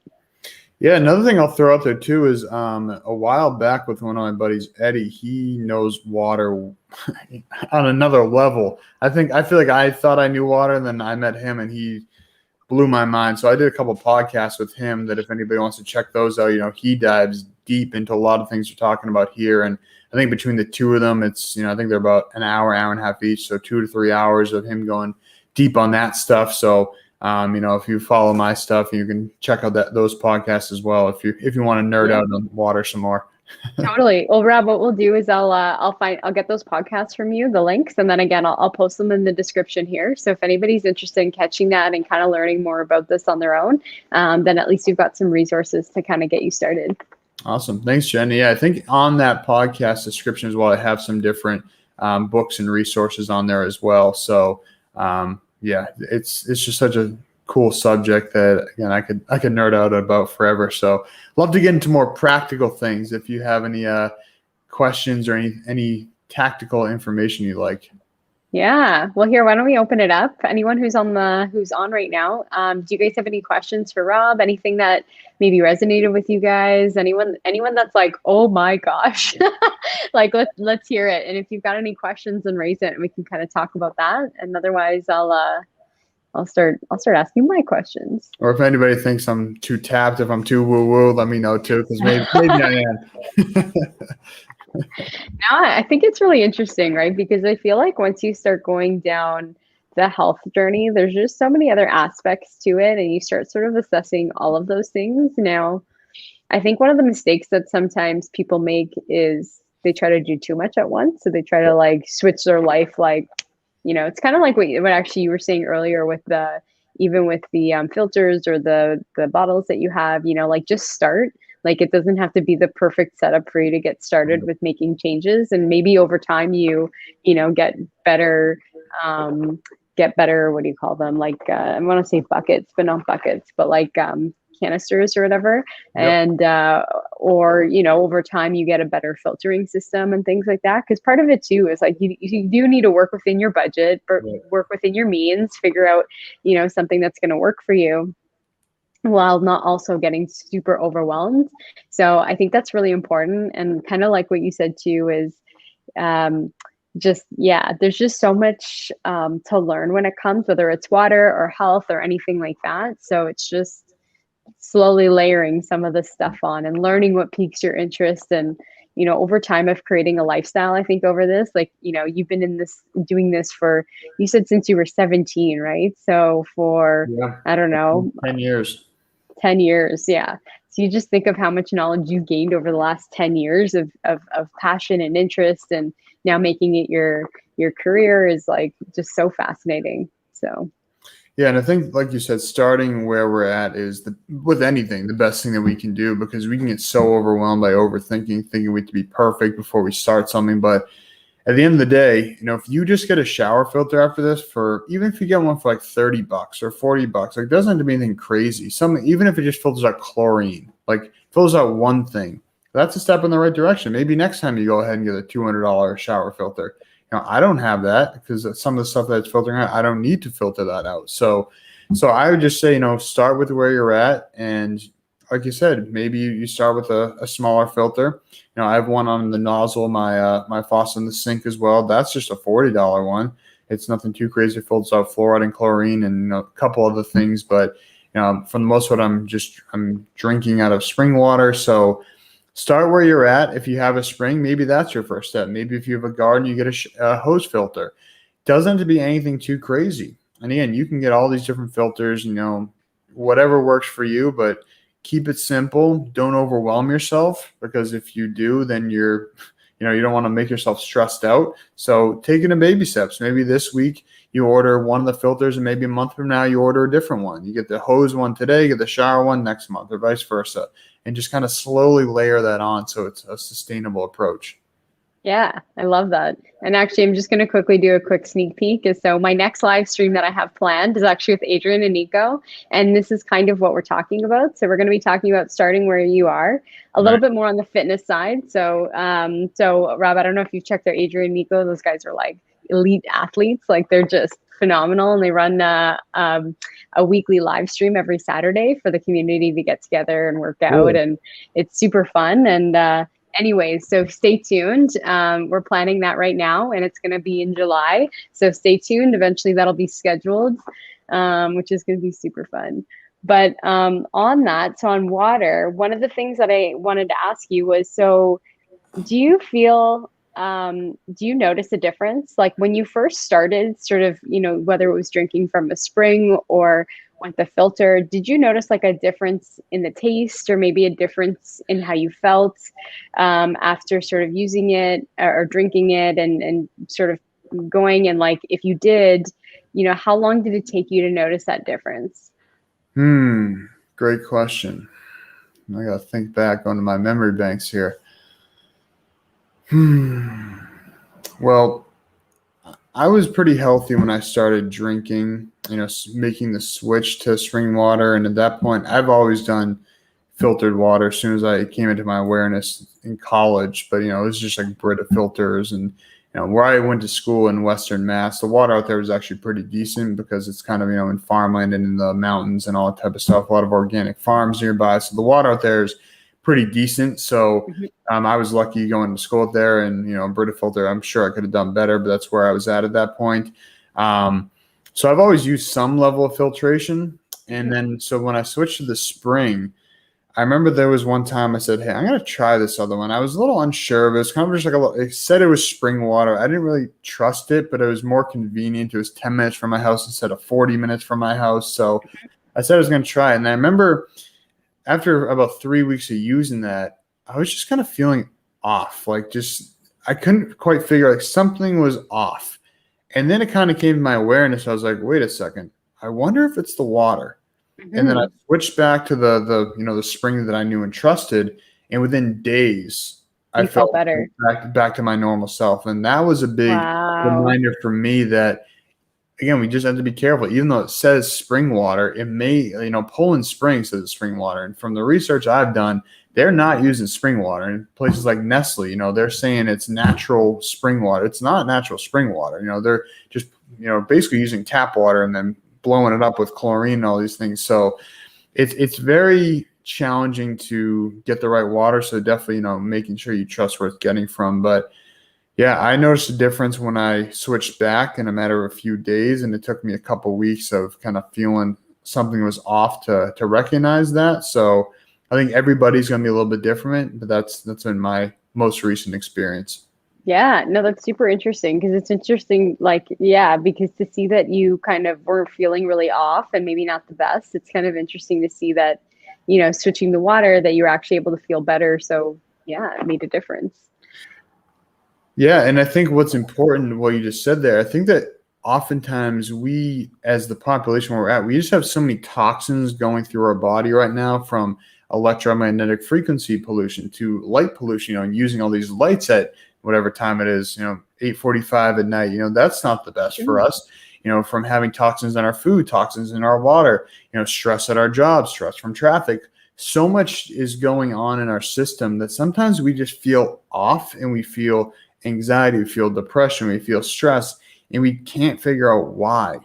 Yeah, another thing I'll throw out there too is a while back with one of my buddies, Eddie, he knows water on another level. I feel like I thought I knew water, and then I met him and he blew my mind. So I did a couple of podcasts with him that if anybody wants to check those out, he dives deep into a lot of things we're talking about here. And I think between the two of them, it's, I think they're about an hour and a half each. So 2 to 3 hours of him going deep on that stuff. So if you follow my stuff, you can check out those podcasts as well if you want to nerd out on water some more. Totally. Well, Rob, what we'll do is I'll get those podcasts from you, the links, and then again I'll post them in the description here. So if anybody's interested in catching that and kind of learning more about this on their own, then at least you've got some resources to kind of get you started. Awesome. Thanks, Jenn. Yeah, I think on that podcast description as well, I have some different books and resources on there as well. So yeah, it's just such a cool subject that, again, I could nerd out about forever. So love to get into more practical things. If you have any questions or any tactical information you like. Yeah. Well, here, why don't we open it up? Anyone who's on right now, do you guys have any questions for Rob? Anything that maybe resonated with you guys? Anyone that's like, oh my gosh, like let's hear it. And if you've got any questions, then raise it and we can kind of talk about that. And otherwise I'll start asking my questions. Or if anybody thinks I'm too tapped, if I'm too woo-woo, let me know too, because maybe I am. No, I think it's really interesting, right? Because I feel like once you start going down the health journey, there's just so many other aspects to it, and you start sort of assessing all of those things. Now, I think one of the mistakes that sometimes people make is they try to do too much at once. So they try to like switch their life, like, it's kind of like what actually you were saying earlier with even with the filters or the bottles that you have, like just start. Like it doesn't have to be the perfect setup for you to get started with making changes, and maybe over time you get better. What do you call them? Like I want to say buckets, but not buckets, but like canisters or whatever. Yep. And or over time you get a better filtering system and things like that. Because part of it too is like you do need to work within your budget, but work within your means, figure out something that's going to work for you, while not also getting super overwhelmed. So I think that's really important. And kind of like what you said too is there's just so much to learn when it comes, whether it's water or health or anything like that. So it's just slowly layering some of the stuff on and learning what piques your interest. And over time of creating a lifestyle, I think over this, like, you've been doing this for, you said since you were 17, right? So for, I don't know, 10 years. 10 years, yeah. So you just think of how much knowledge you've gained over the last 10 years of passion and interest, and now making it your career is like just so fascinating. So Yeah, and I think, like you said, starting where we're at is with anything the best thing that we can do, because we can get so overwhelmed by overthinking, thinking we have to be perfect before we start something. But at the end of the day, if you just get a shower filter after this, for even if you get one for like $30 or $40, like, it doesn't have to be anything crazy. Something, even if it just filters out chlorine, like filters out one thing, that's a step in the right direction. Maybe next time you go ahead and get a $200 shower filter. I don't have that, because some of the stuff that's filtering out, I don't need to filter that out. So I would just say, start with where you're at. And like you said, maybe you start with a smaller filter. I have one on the nozzle, my faucet in the sink as well. That's just a $40 one. It's nothing too crazy. It filters out fluoride and chlorine and a couple other things. But for the most part, I'm drinking out of spring water. So start where you're at. If you have a spring, maybe that's your first step. Maybe if you have a garden, you get a hose filter. Doesn't have to be anything too crazy. And again, you can get all these different filters, whatever works for you, but keep it simple. Don't overwhelm yourself, because if you do, then you don't want to make yourself stressed out. So take it in baby steps. Maybe this week you order one of the filters, and maybe a month from now you order a different one. You get the hose one today, get the shower one next month, or vice versa, and just kind of slowly layer that on so it's a sustainable approach. yeah, I love that. And actually, I'm just going to quickly do a quick sneak peek. So my next live stream that I have planned is actually with Adrian and Nico. And this is kind of what we're talking about. So we're going to be talking about starting where you are, a little bit more on the fitness side. So, Rob, I don't know if you've checked out Adrian and Nico. Those guys are like elite athletes. Like, they're just phenomenal. And they run a weekly live stream every Saturday for the community to get together and work out. Cool. And it's super fun. And, anyways, so stay tuned. We're planning that right now, and it's going to be in July. So stay tuned. Eventually that'll be scheduled, which is going to be super fun. But on that, so on water, one of the things that I wanted to ask you was, so do you feel, do you notice a difference? Like when you first started, sort of, whether it was drinking from a spring or with the filter, did you notice like a difference in the taste, or maybe a difference in how you felt after sort of using it or drinking it and sort of going? And like, if you did, how long did it take you to notice that difference? Great question. I got to think back onto my memory banks here. Well, I was pretty healthy when I started drinking, making the switch to spring water. And at that point, I've always done filtered water as soon as I came into my awareness in college. But, it was just like Brita filters. And, where I went to school in Western Mass, the water out there was actually pretty decent, because it's kind of, in farmland and in the mountains and all that type of stuff, a lot of organic farms nearby. So the water out there is pretty decent. So I was lucky going to school there, and Brita filter, I'm sure I could have done better, but that's where I was at that point. So I've always used some level of filtration. And then so when I switched to the spring, I remember there was one time I said, hey, I'm going to try this other one. I was a little unsure, but it was kind of just like it said it was spring water. I didn't really trust it, but it was more convenient. It was 10 minutes from my house instead of 40 minutes from my house. So I said I was going to try it. And I remember after about 3 weeks of using that, I was just kind of feeling off. Like, I couldn't quite figure, like, something was off. And then it kind of came to my awareness. I was like, wait a second. I wonder if it's the water. And then I switched back to the spring that I knew and trusted. And within days, I felt better, back to my normal self. And that was a big reminder for me that, again, we just have to be careful. Even though it says spring water, it may, Poland Spring says it's spring water. And from the research I've done, they're not using spring water. In places like Nestle, they're saying it's natural spring water. It's not natural spring water. They're just, basically using tap water and then blowing it up with chlorine and all these things. So it's very challenging to get the right water. So definitely, making sure you trust where it's getting from. But yeah, I noticed a difference when I switched back in a matter of a few days, and it took me a couple weeks of kind of feeling something was off to recognize that. So I think everybody's going to be a little bit different, but that's been my most recent experience. Yeah, no, that's super interesting, because it's interesting, like, yeah, because to see that you kind of were feeling really off and maybe not the best, it's kind of interesting to see that switching the water, that you were actually able to feel better. So yeah, it made a difference. Yeah, and I think what's important, what you just said there, I think that oftentimes we, as the population where we're at, we just have so many toxins going through our body right now, from electromagnetic frequency pollution to light pollution, and using all these lights at whatever time it is, 8:45 at night, that's not the best for us, from having toxins in our food, toxins in our water, stress at our jobs, stress from traffic. So much is going on in our system that sometimes we just feel off, and we feel anxiety, we feel depression, we feel stress, and we can't figure out why.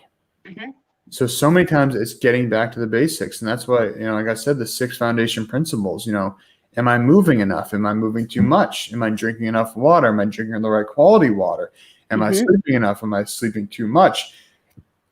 Mhm. So many times it's getting back to the basics. And that's why, like I said, the 6 foundation principles, am I moving enough? Am I moving too much? Am I drinking enough water? Am I drinking the right quality water? Am I Mhm. sleeping enough? Am I sleeping too much?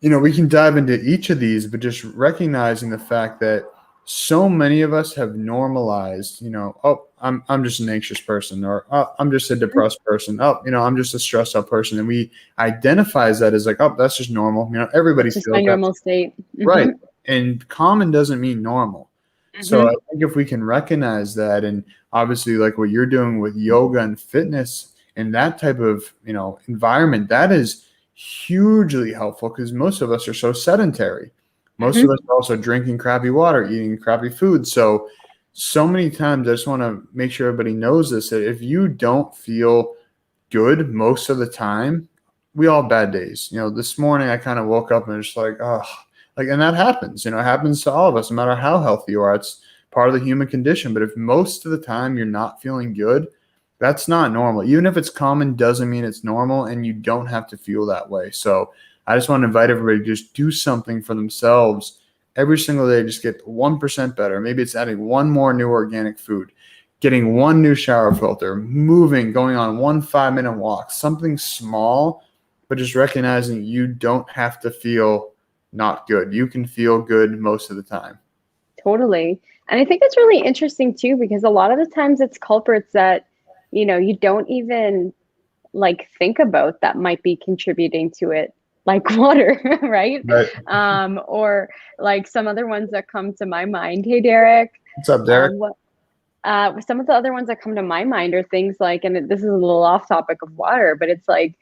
We can dive into each of these, but just recognizing the fact that so many of us have normalized, oh, I'm just an anxious person, or oh, I'm just a depressed person. Oh, I'm just a stressed out person. And we identify as that as like, oh, that's just normal. Everybody That's just my feels that. normal state. Right. Mhm. And common doesn't mean normal. So I Mhm. think if we can recognize that, and obviously like what you're doing with yoga and fitness and that type of, environment, that is hugely helpful, because most of us are so sedentary. Most of Mhm. us are also drinking crappy water, eating crappy food. So many times I just want to make sure everybody knows this, that if you don't feel good most of the time, we all have bad days. This morning I kind of woke up and just like, oh, like, and that happens, it happens to all of us, no matter how healthy you are. It's part of the human condition. But if most of the time you're not feeling good, that's not normal. Even if it's common, doesn't mean it's normal, and you don't have to feel that way. So I just want to invite everybody to just do something for themselves every single day. Just get 1% better. Maybe it's adding one more new organic food, getting one new shower filter, moving, going on one 5-minute walk, something small, but just recognizing you don't have to feel not good. You can feel good most of the time. Totally. And I think it's really interesting too, because a lot of the times it's culprits that, you don't even like think about, that might be contributing to it, like water, right? Right. Or like some other ones that come to my mind. Hey, Derek. What's up, Derek? What some of the other ones that come to my mind are things like, and this is a little off topic of water, but it's like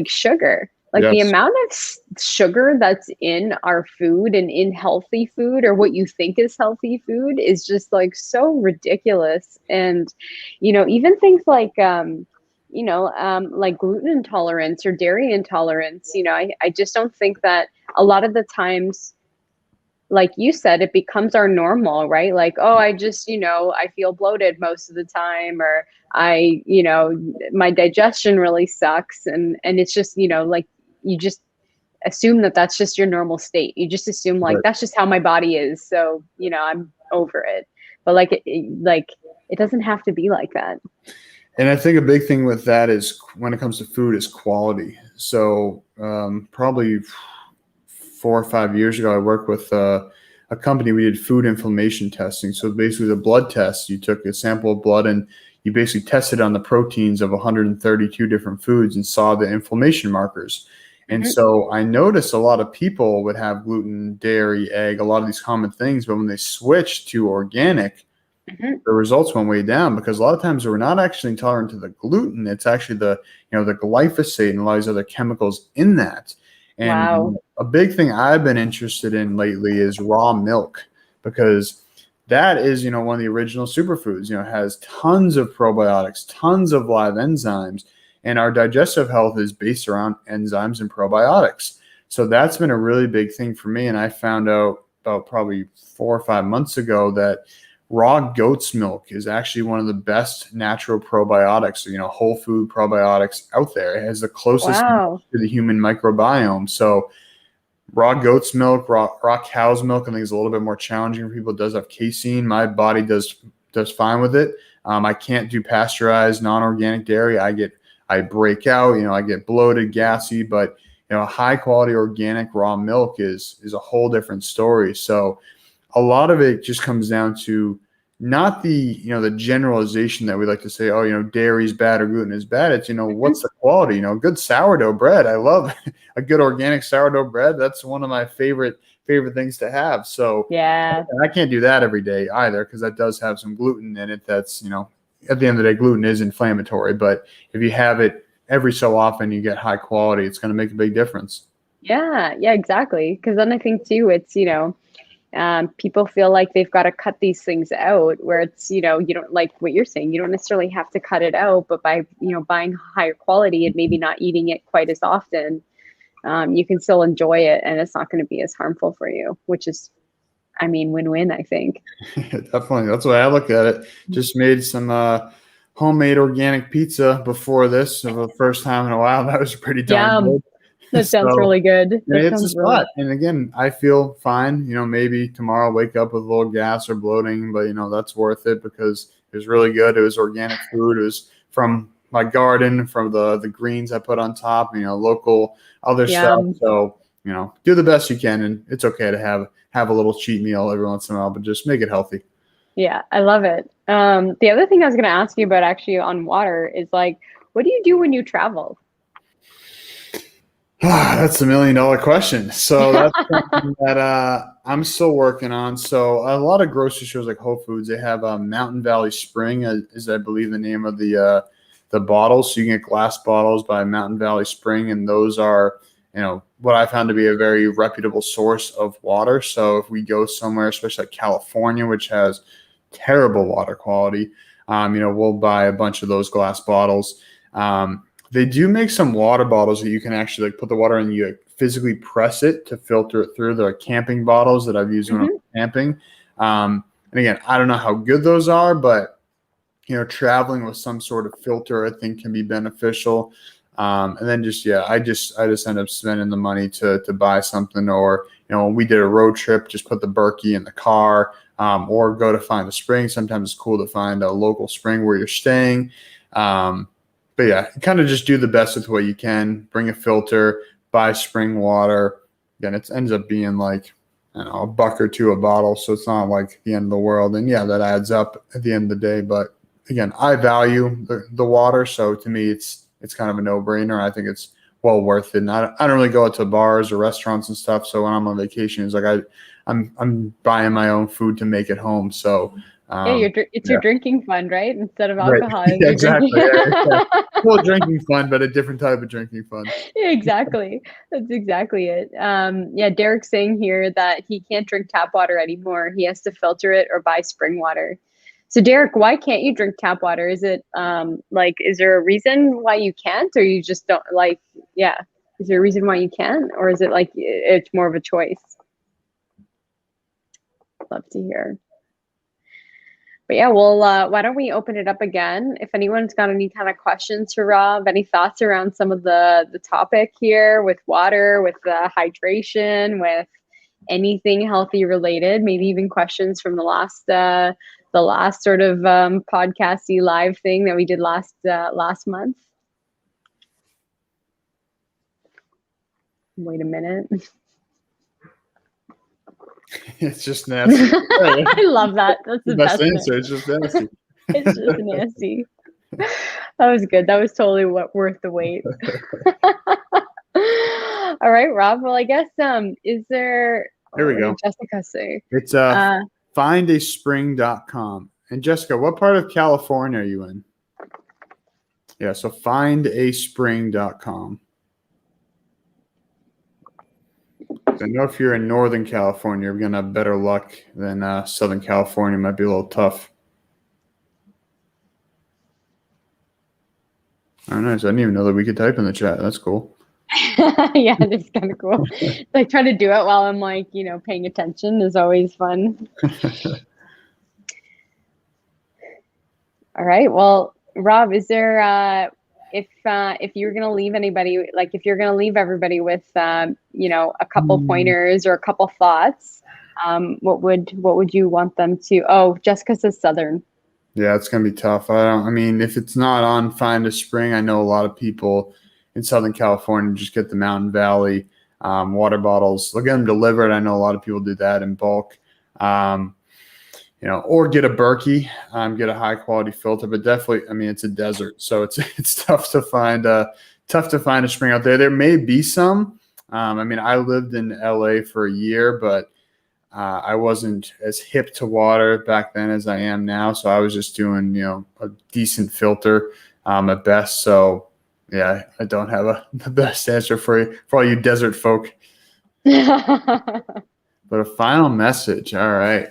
sugar. Like the Yes. amount of sugar that's in our food and in healthy food, or what you think is healthy food, is just like so ridiculous. And even things like like gluten intolerance or dairy intolerance. I just don't think that a lot of the times, like you said, it becomes our normal, right? Like, oh, I just, I feel bloated most of the time, or my digestion really sucks. And it's just, like, you just assume that that's just your normal state. You just assume like, Right. that's just how my body is. So, I'm over it. But like, it doesn't have to be like that. And I think a big thing with that is, when it comes to food, is quality. So probably 4 or 5 years ago, I worked with a company. We did food inflammation testing. So basically, the blood test, you took a sample of blood and you basically tested on the proteins of 132 different foods and saw the inflammation markers. And Mhm. so I noticed a lot of people would have gluten, dairy, egg, a lot of these common things. But when they switched to organic, Mhm. the results went way down, because a lot of times we're not actually intolerant to the gluten. It's actually the glyphosate and a lot of these other chemicals in that. And Wow. a big thing I've been interested in lately is raw milk, because that is, one of the original superfoods. It has tons of probiotics, tons of live enzymes, and our digestive health is based around enzymes and probiotics. So that's been a really big thing for me. And I found out about probably 4 or 5 months ago that raw goat's milk is actually one of the best natural probiotics, whole food probiotics out there. It has the closest Wow. to the human microbiome. So raw goat's milk, raw cow's milk, I think is a little bit more challenging for people. It does have casein. My body does fine with it. I can't do pasteurized, non-organic dairy. I break out. I get bloated, gassy. But high quality organic raw milk is a whole different story. So a lot of it just comes down to not the generalization that we like to say, oh, dairy is bad or gluten is bad. It's, Mhm. what's the quality? Good sourdough bread. I love a good organic sourdough bread. That's one of my favorite favorite things to have. So Yeah. I can't do that every day either, because that does have some gluten in it. That's, at the end of the day, gluten is inflammatory. But if you have it every so often, you get high quality, it's going to make a big difference. Yeah, yeah, exactly. Because then I think too, it's, people feel like they've got to cut these things out where it's, you don't, like what you're saying, you don't necessarily have to cut it out, but by, buying higher quality and maybe not eating it quite as often, you can still enjoy it and it's not going to be as harmful for you, which is, win-win, I think. Definitely. That's the way I look at it. Just made some homemade organic pizza before this for the first time in a while. That was pretty darn Yeah, good. that sounds really good. That It's a sounds really spot. And again, I feel fine. Maybe tomorrow I'll wake up with a little gas or bloating, but that's worth it because it was really good. It was organic food. It was from my garden, from the greens I put on top, local other stuff. yum. So, do the best you can, and it's okay to have a little cheat meal every once in a while, but just make it healthy. Yeah, I love it. The other thing I was going to ask you about actually on water is like, what do you do when you travel? That's $1 million question. So that's something that I'm still working on. So a lot of grocery stores like Whole Foods, they have Mountain Valley Spring is I believe the name of the bottles. So you can get glass bottles by Mountain Valley Spring, and those are what I found to be a very reputable source of water. So if we go somewhere, especially like California, which has terrible water quality, we'll buy a bunch of those glass bottles. They do make some water bottles that you can actually like put the water in, you like, physically press it to filter it through. The camping bottles that I've used when I'm camping. And again, I don't know how good those are, but traveling with some sort of filter I think can be beneficial. And then I just end up spending the money to buy something, or when we did a road trip, just put the Berkey in the car, or go to find a spring. Sometimes it's cool to find a local spring where you're staying. But yeah, kind of just do the best with what you can. Bring a filter, buy spring water. Again, it ends up being like, I don't know, $1 or $2 a bottle, so it's not like the end of the world. And yeah, that adds up at the end of the day. But again, I value the water, so to me, it's kind of a no-brainer. I think it's well worth it. And I don't really go out to bars or restaurants and stuff. So when I'm on vacation, it's like I'm buying my own food to make it home. So. Yeah, it's your drinking fund, right? Instead of Right. alcohol, Yeah, exactly. Yeah. Well, drinking fun, but a different type of drinking fun. Yeah, exactly. That's exactly it. Yeah, Derek's saying here that he can't drink tap water anymore. He has to filter it or buy spring water. So Derek, why can't you drink tap water? Is it is there a reason why you can't, or you just don't like? Yeah, is there a reason why you can't, or is it like it's more of a choice? Love to hear. But yeah, well, why don't we open it up again? If anyone's got any kind of questions for Rob, any thoughts around some of the topic here with water, with hydration, with anything healthy related, maybe even questions from the last sort of podcasty live thing that we did last month. Wait a minute. It's just nasty. I love that. That's the best answer. It's just nasty. It's just nasty. That was good. That was totally worth the wait. All right, Rob. Well, I guess is there? Here we go. Jessica say it's findaspring.com. And Jessica, what part of California are you in? Yeah, so findaspring.com. I know if you're in Northern California, you're gonna have better luck than Southern California. Might be a little tough. Oh, nice. I didn't even know that we could type in the chat. That's cool. Yeah, it's kind of cool. Like trying to do it while I'm like, paying attention is always fun. All right. Well, Rob, is there if you're gonna leave anybody, like if you're gonna leave everybody with a couple pointers or a couple thoughts, what would you want them to? Oh, Jessica says Southern. Yeah, it's gonna be tough. If it's not on Find a Spring, I know a lot of people in Southern California just get the Mountain Valley water bottles. They'll get them delivered. I know a lot of people do that in bulk. Or get a Berkey, get a high quality filter. But definitely, it's a desert, so it's tough to find a spring out there. There may be some. I mean, I lived in LA for a year, but I wasn't as hip to water back then as I am now. So I was just doing, a decent filter at best. So yeah, I don't have the best answer for all you desert folk. But a final message. All right.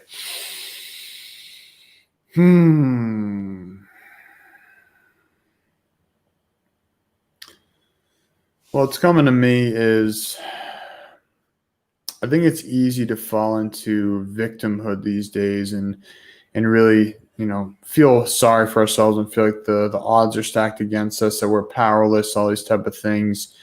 What's coming to me is I think it's easy to fall into victimhood these days and really, feel sorry for ourselves and feel like the odds are stacked against us, that we're powerless, all these type of things.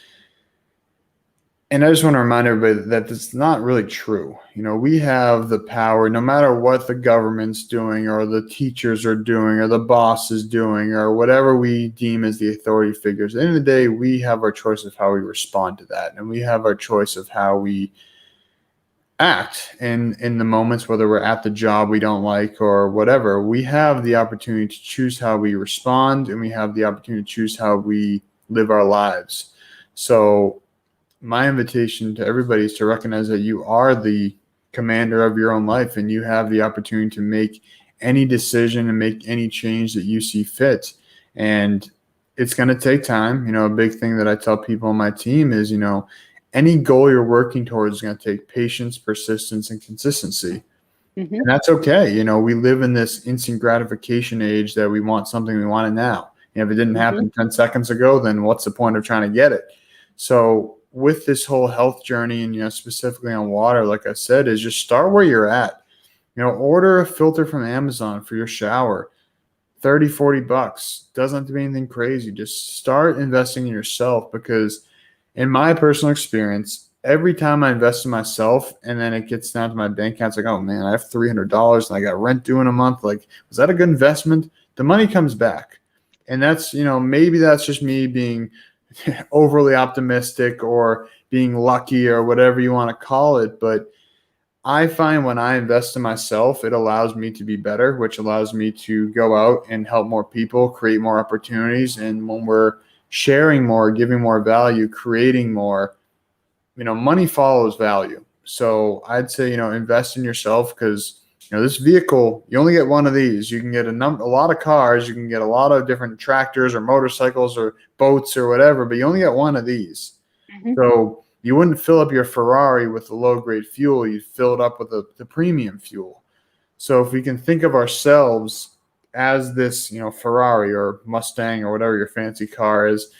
And I just want to remind everybody that it's not really true. We have the power, no matter what the government's doing or the teachers are doing or the boss is doing or whatever we deem as the authority figures. At the end of the day, we have our choice of how we respond to that. And we have our choice of how we act in the moments, whether we're at the job we don't like or whatever. We have the opportunity to choose how we respond, and we have the opportunity to choose how we live our lives. So my invitation to everybody is to recognize that you are the commander of your own life, and you have the opportunity to make any decision and make any change that you see fit. And it's going to take time. A big thing that I tell people on my team is, any goal you're working towards is going to take patience, persistence, and consistency. Mm-hmm. And that's okay. We live in this instant gratification age that we want something, we want it now. And if it didn't happen 10 seconds ago, then what's the point of trying to get it? So with this whole health journey and, specifically on water, like I said, is just start where you're at. Order a filter from Amazon for your shower, $30-$40. Doesn't have to be anything crazy. Just start investing in yourself, because in my personal experience, every time I invest in myself and then it gets down to my bank account, it's like, oh man, I have $300 and I got rent due in a month. Like, was that a good investment? The money comes back. And that's, maybe that's just me being overly optimistic or being lucky or whatever you want to call it. But I find when I invest in myself, it allows me to be better, which allows me to go out and help more people, create more opportunities. And when we're sharing more, giving more value, creating more, money follows value. So I'd say, invest in yourself, because, this vehicle, you only get one of these. You can get a lot of cars, you can get a lot of different tractors or motorcycles or boats or whatever, but you only get one of these. Mm-hmm. So you wouldn't fill up your Ferrari with the low grade fuel. You'd fill it up with the premium fuel. So if we can think of ourselves as this, Ferrari or Mustang or whatever your fancy car is,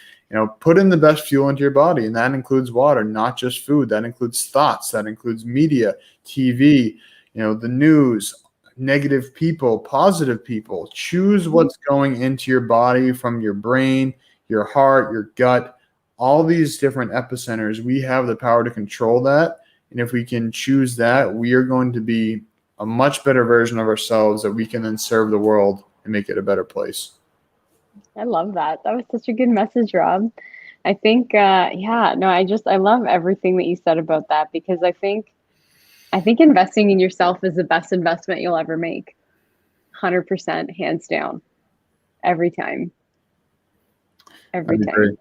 put in the best fuel into your body. And that includes water, not just food. That includes thoughts. That includes media, TV, the news, negative people, positive people. Choose what's going into your body from your brain, your heart, your gut, all these different epicenters. We have the power to control that. And if we can choose that, we are going to be a much better version of ourselves that we can then serve the world and make it a better place. I love that. That was such a good message, Rob. I think, I love everything that you said about that, because I think investing in yourself is the best investment you'll ever make. 100%, hands down. Every time. Every time. Agree.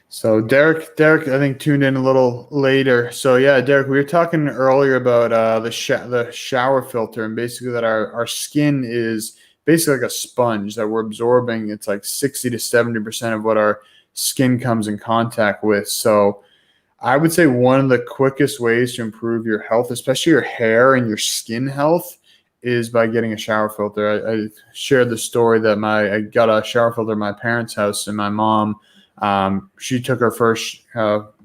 So Derek, I think tuned in a little later. So yeah, Derek, we were talking earlier about the shower filter, and basically that our skin is basically like a sponge that we're absorbing. It's like 60 to 70% of what our skin comes in contact with. So I would say one of the quickest ways to improve your health, especially your hair and your skin health, is by getting a shower filter. I shared the story that I got a shower filter at my parents' house, and my mom, she took her first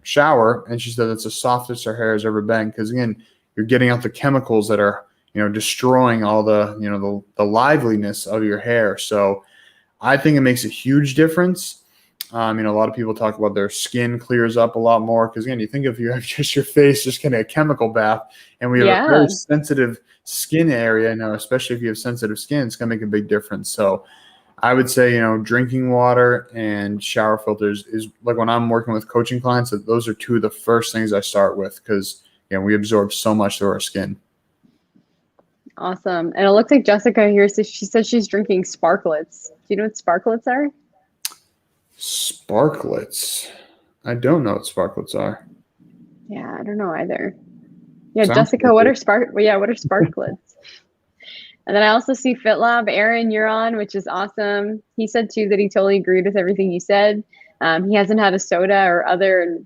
shower, and she said it's the softest her hair has ever been, because again, you're getting out the chemicals that are destroying all the liveliness of your hair. So I think it makes a huge difference. A lot of people talk about their skin clears up a lot more, because again, you think if you have just your face just getting a chemical bath, and we have a very sensitive skin area now, especially if you have sensitive skin, it's going to make a big difference. So I would say, drinking water and shower filters is like, when I'm working with coaching clients, that those are two of the first things I start with, because we absorb so much through our skin. Awesome. And it looks like Jessica here, so she said she's drinking sparklets. Do you know what sparklets are? Sparklets? I don't know what sparklets are. Yeah, I don't know either. Yeah, Sounds Jessica, like what it. are sparklets? And then I also see FitLab. Aaron, you're on, which is awesome. He said too that he totally agreed with everything you said. He hasn't had a soda or other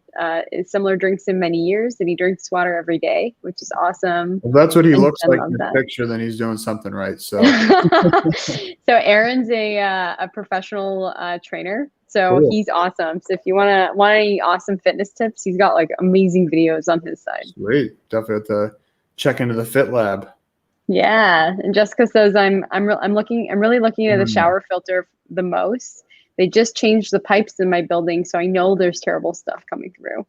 similar drinks in many years, and he drinks water every day, which is awesome. If that's what he And looks Jen like in loves the that. picture, then he's doing something right. So So Aaron's a professional trainer, so cool. he's awesome. So if you want any awesome fitness tips, he's got like amazing videos on his side. Sweet. Definitely have to check into the Fit Lab. Yeah, and Jessica says I'm really looking at the Mm. shower filter the most. They just changed the pipes in my building, so I know there's terrible stuff coming through.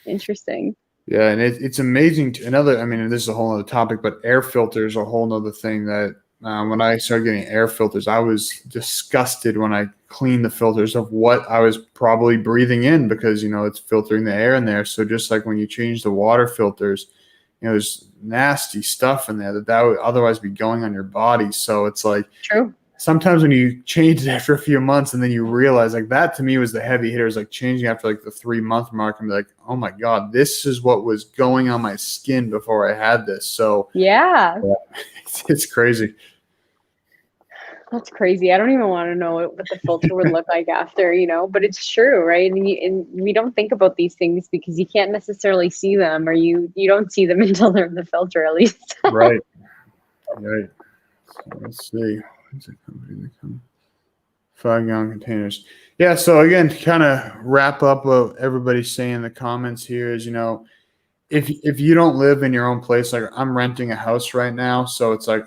Interesting. Yeah, and it's amazing. I mean, this is a whole other topic, but air filters are a whole other thing that when I started getting air filters, I was disgusted when I cleaned the filters of what I was probably breathing in because, it's filtering the air in there. So just like when you change the water filters, there's nasty stuff in there that would otherwise be going on your body. So it's like, True. sometimes when you change it after a few months and then you realize like that to me was the heavy hitters, like changing after like the 3-month mark and be like, oh my God, this is what was going on my skin before I had this. So Yeah, it's crazy. that's crazy. I don't even want to know what the filter would look like after, but it's true, right? And we don't think about these things because you can't necessarily see them, or you don't see them until they're in the filter, at least. Right. Right. So let's see. What's the company that comes? 5-gallon containers. Yeah. So again, to kind of wrap up what everybody's saying in the comments here is, if you don't live in your own place, like I'm renting a house right now, so it's like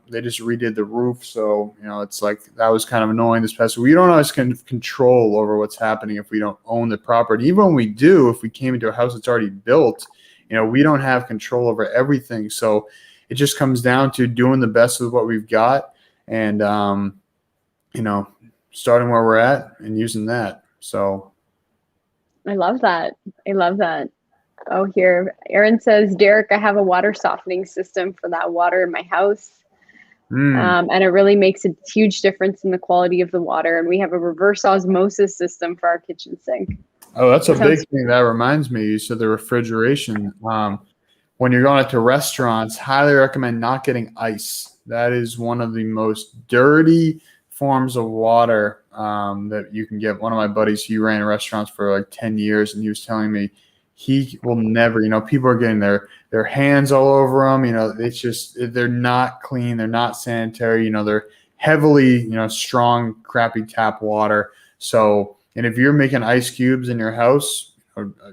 they just redid the roof, so it's like that was kind of annoying this past week. We don't always control over what's happening if we don't own the property. Even when we do, if we came into a house that's already built, we don't have control over everything. So it just comes down to doing the best with what we've got and starting where we're at and using that. So I love that. I love that. Oh, here, Aaron says, Derek, I have a water softening system for that water in my house. And it really makes a huge difference in the quality of the water. And we have a reverse osmosis system for our kitchen sink. Oh, that's a big thing. That reminds me. You said the refrigeration. When you're going out to restaurants, highly recommend not getting ice. That is one of the most dirty forms of water that you can get. One of my buddies, he ran restaurants for like 10 years, and he was telling me he will never, people are getting their hands all over them. It's just, they're not clean. They're not sanitary. They're heavily, strong, crappy tap water. So, and if you're making ice cubes in your house,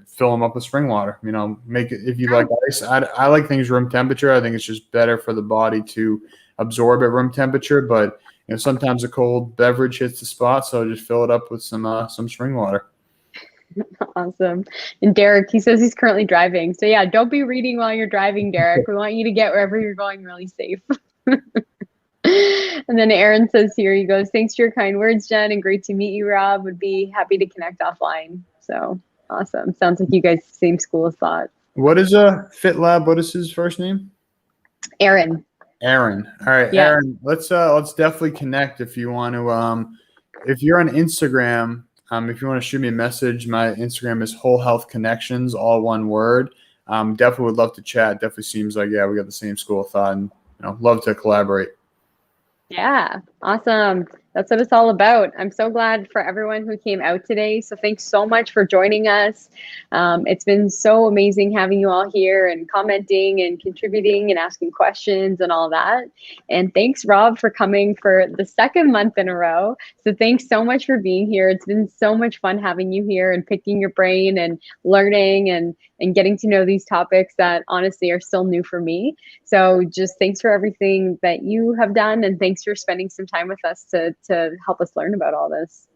fill them up with spring water, make it, if you like ice. I like things room temperature. I think it's just better for the body to absorb at room temperature, but sometimes a cold beverage hits the spot. So just fill it up with some spring water. Awesome. And Derek, he says he's currently driving. So yeah, don't be reading while you're driving, Derek. We want you to get wherever you're going really safe. And then Aaron says here, he goes, thanks for your kind words, Jen, and great to meet you, Rob. Would be happy to connect offline. So awesome. Sounds like you guys same school of thought. What is Fit Lab? What is his first name? Aaron. Aaron. All right, yeah. Aaron, let's definitely connect if you want to if you're on Instagram, if you want to shoot me a message, my Instagram is Whole Health Connections, all one word. Definitely would love to chat. Definitely seems like, yeah, we got the same school of thought and, love to collaborate. Yeah, awesome. That's what it's all about. I'm so glad for everyone who came out today. So thanks so much for joining us. It's been so amazing having you all here and commenting and contributing and asking questions and all that. And thanks, Rob, for coming for the second month in a row. So thanks so much for being here. It's been so much fun having you here and picking your brain and learning and getting to know these topics that honestly are still new for me. So just thanks for everything that you have done, and thanks for spending some time with us to help us learn about all this.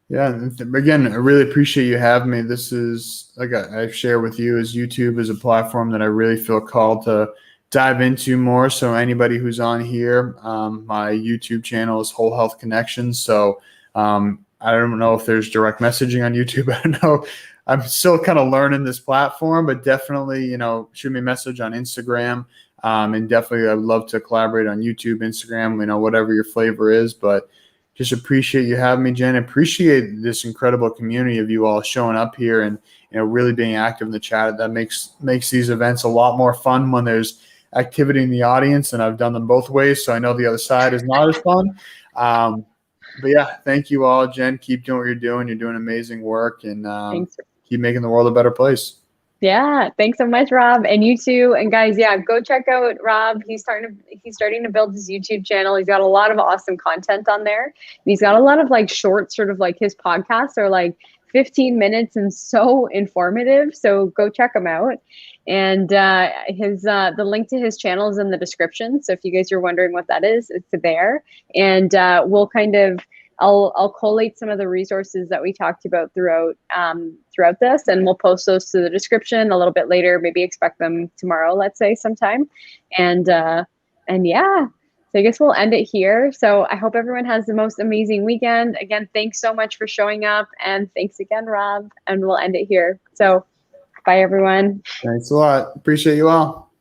Yeah, again, I really appreciate you having me. This is, like I share with you, is YouTube is a platform that I really feel called to dive into more. So anybody who's on here, my YouTube channel is Whole Health Connections. So I don't know if there's direct messaging on YouTube. I don't know. I'm still kind of learning this platform, but definitely, shoot me a message on Instagram. And definitely I'd love to collaborate on YouTube, Instagram, whatever your flavor is. But just appreciate you having me, Jen. Appreciate this incredible community of you all showing up here and really being active in the chat. That makes these events a lot more fun when there's activity in the audience, and I've done them both ways, so I know the other side is not as fun. But yeah, thank you all, Jen. Keep doing what you're doing. You're doing amazing work, and keep making the world a better place. Yeah, thanks so much, Rob, and you too. And guys, yeah, go check out Rob. He's starting to build his YouTube channel. He's got a lot of awesome content on there. And he's got a lot of like short, sort of like his podcasts are like 15 minutes and so informative. So go check him out. And the link to his channel is in the description. So if you guys are wondering what that is, it's there. And we'll kind of I'll collate some of the resources that we talked about throughout this, and we'll post those to the description a little bit later. Maybe expect them tomorrow, let's say sometime. And yeah, so I guess we'll end it here. So I hope everyone has the most amazing weekend. Again, thanks so much for showing up, and thanks again, Rob. And we'll end it here. So bye, everyone. Thanks a lot. Appreciate you all.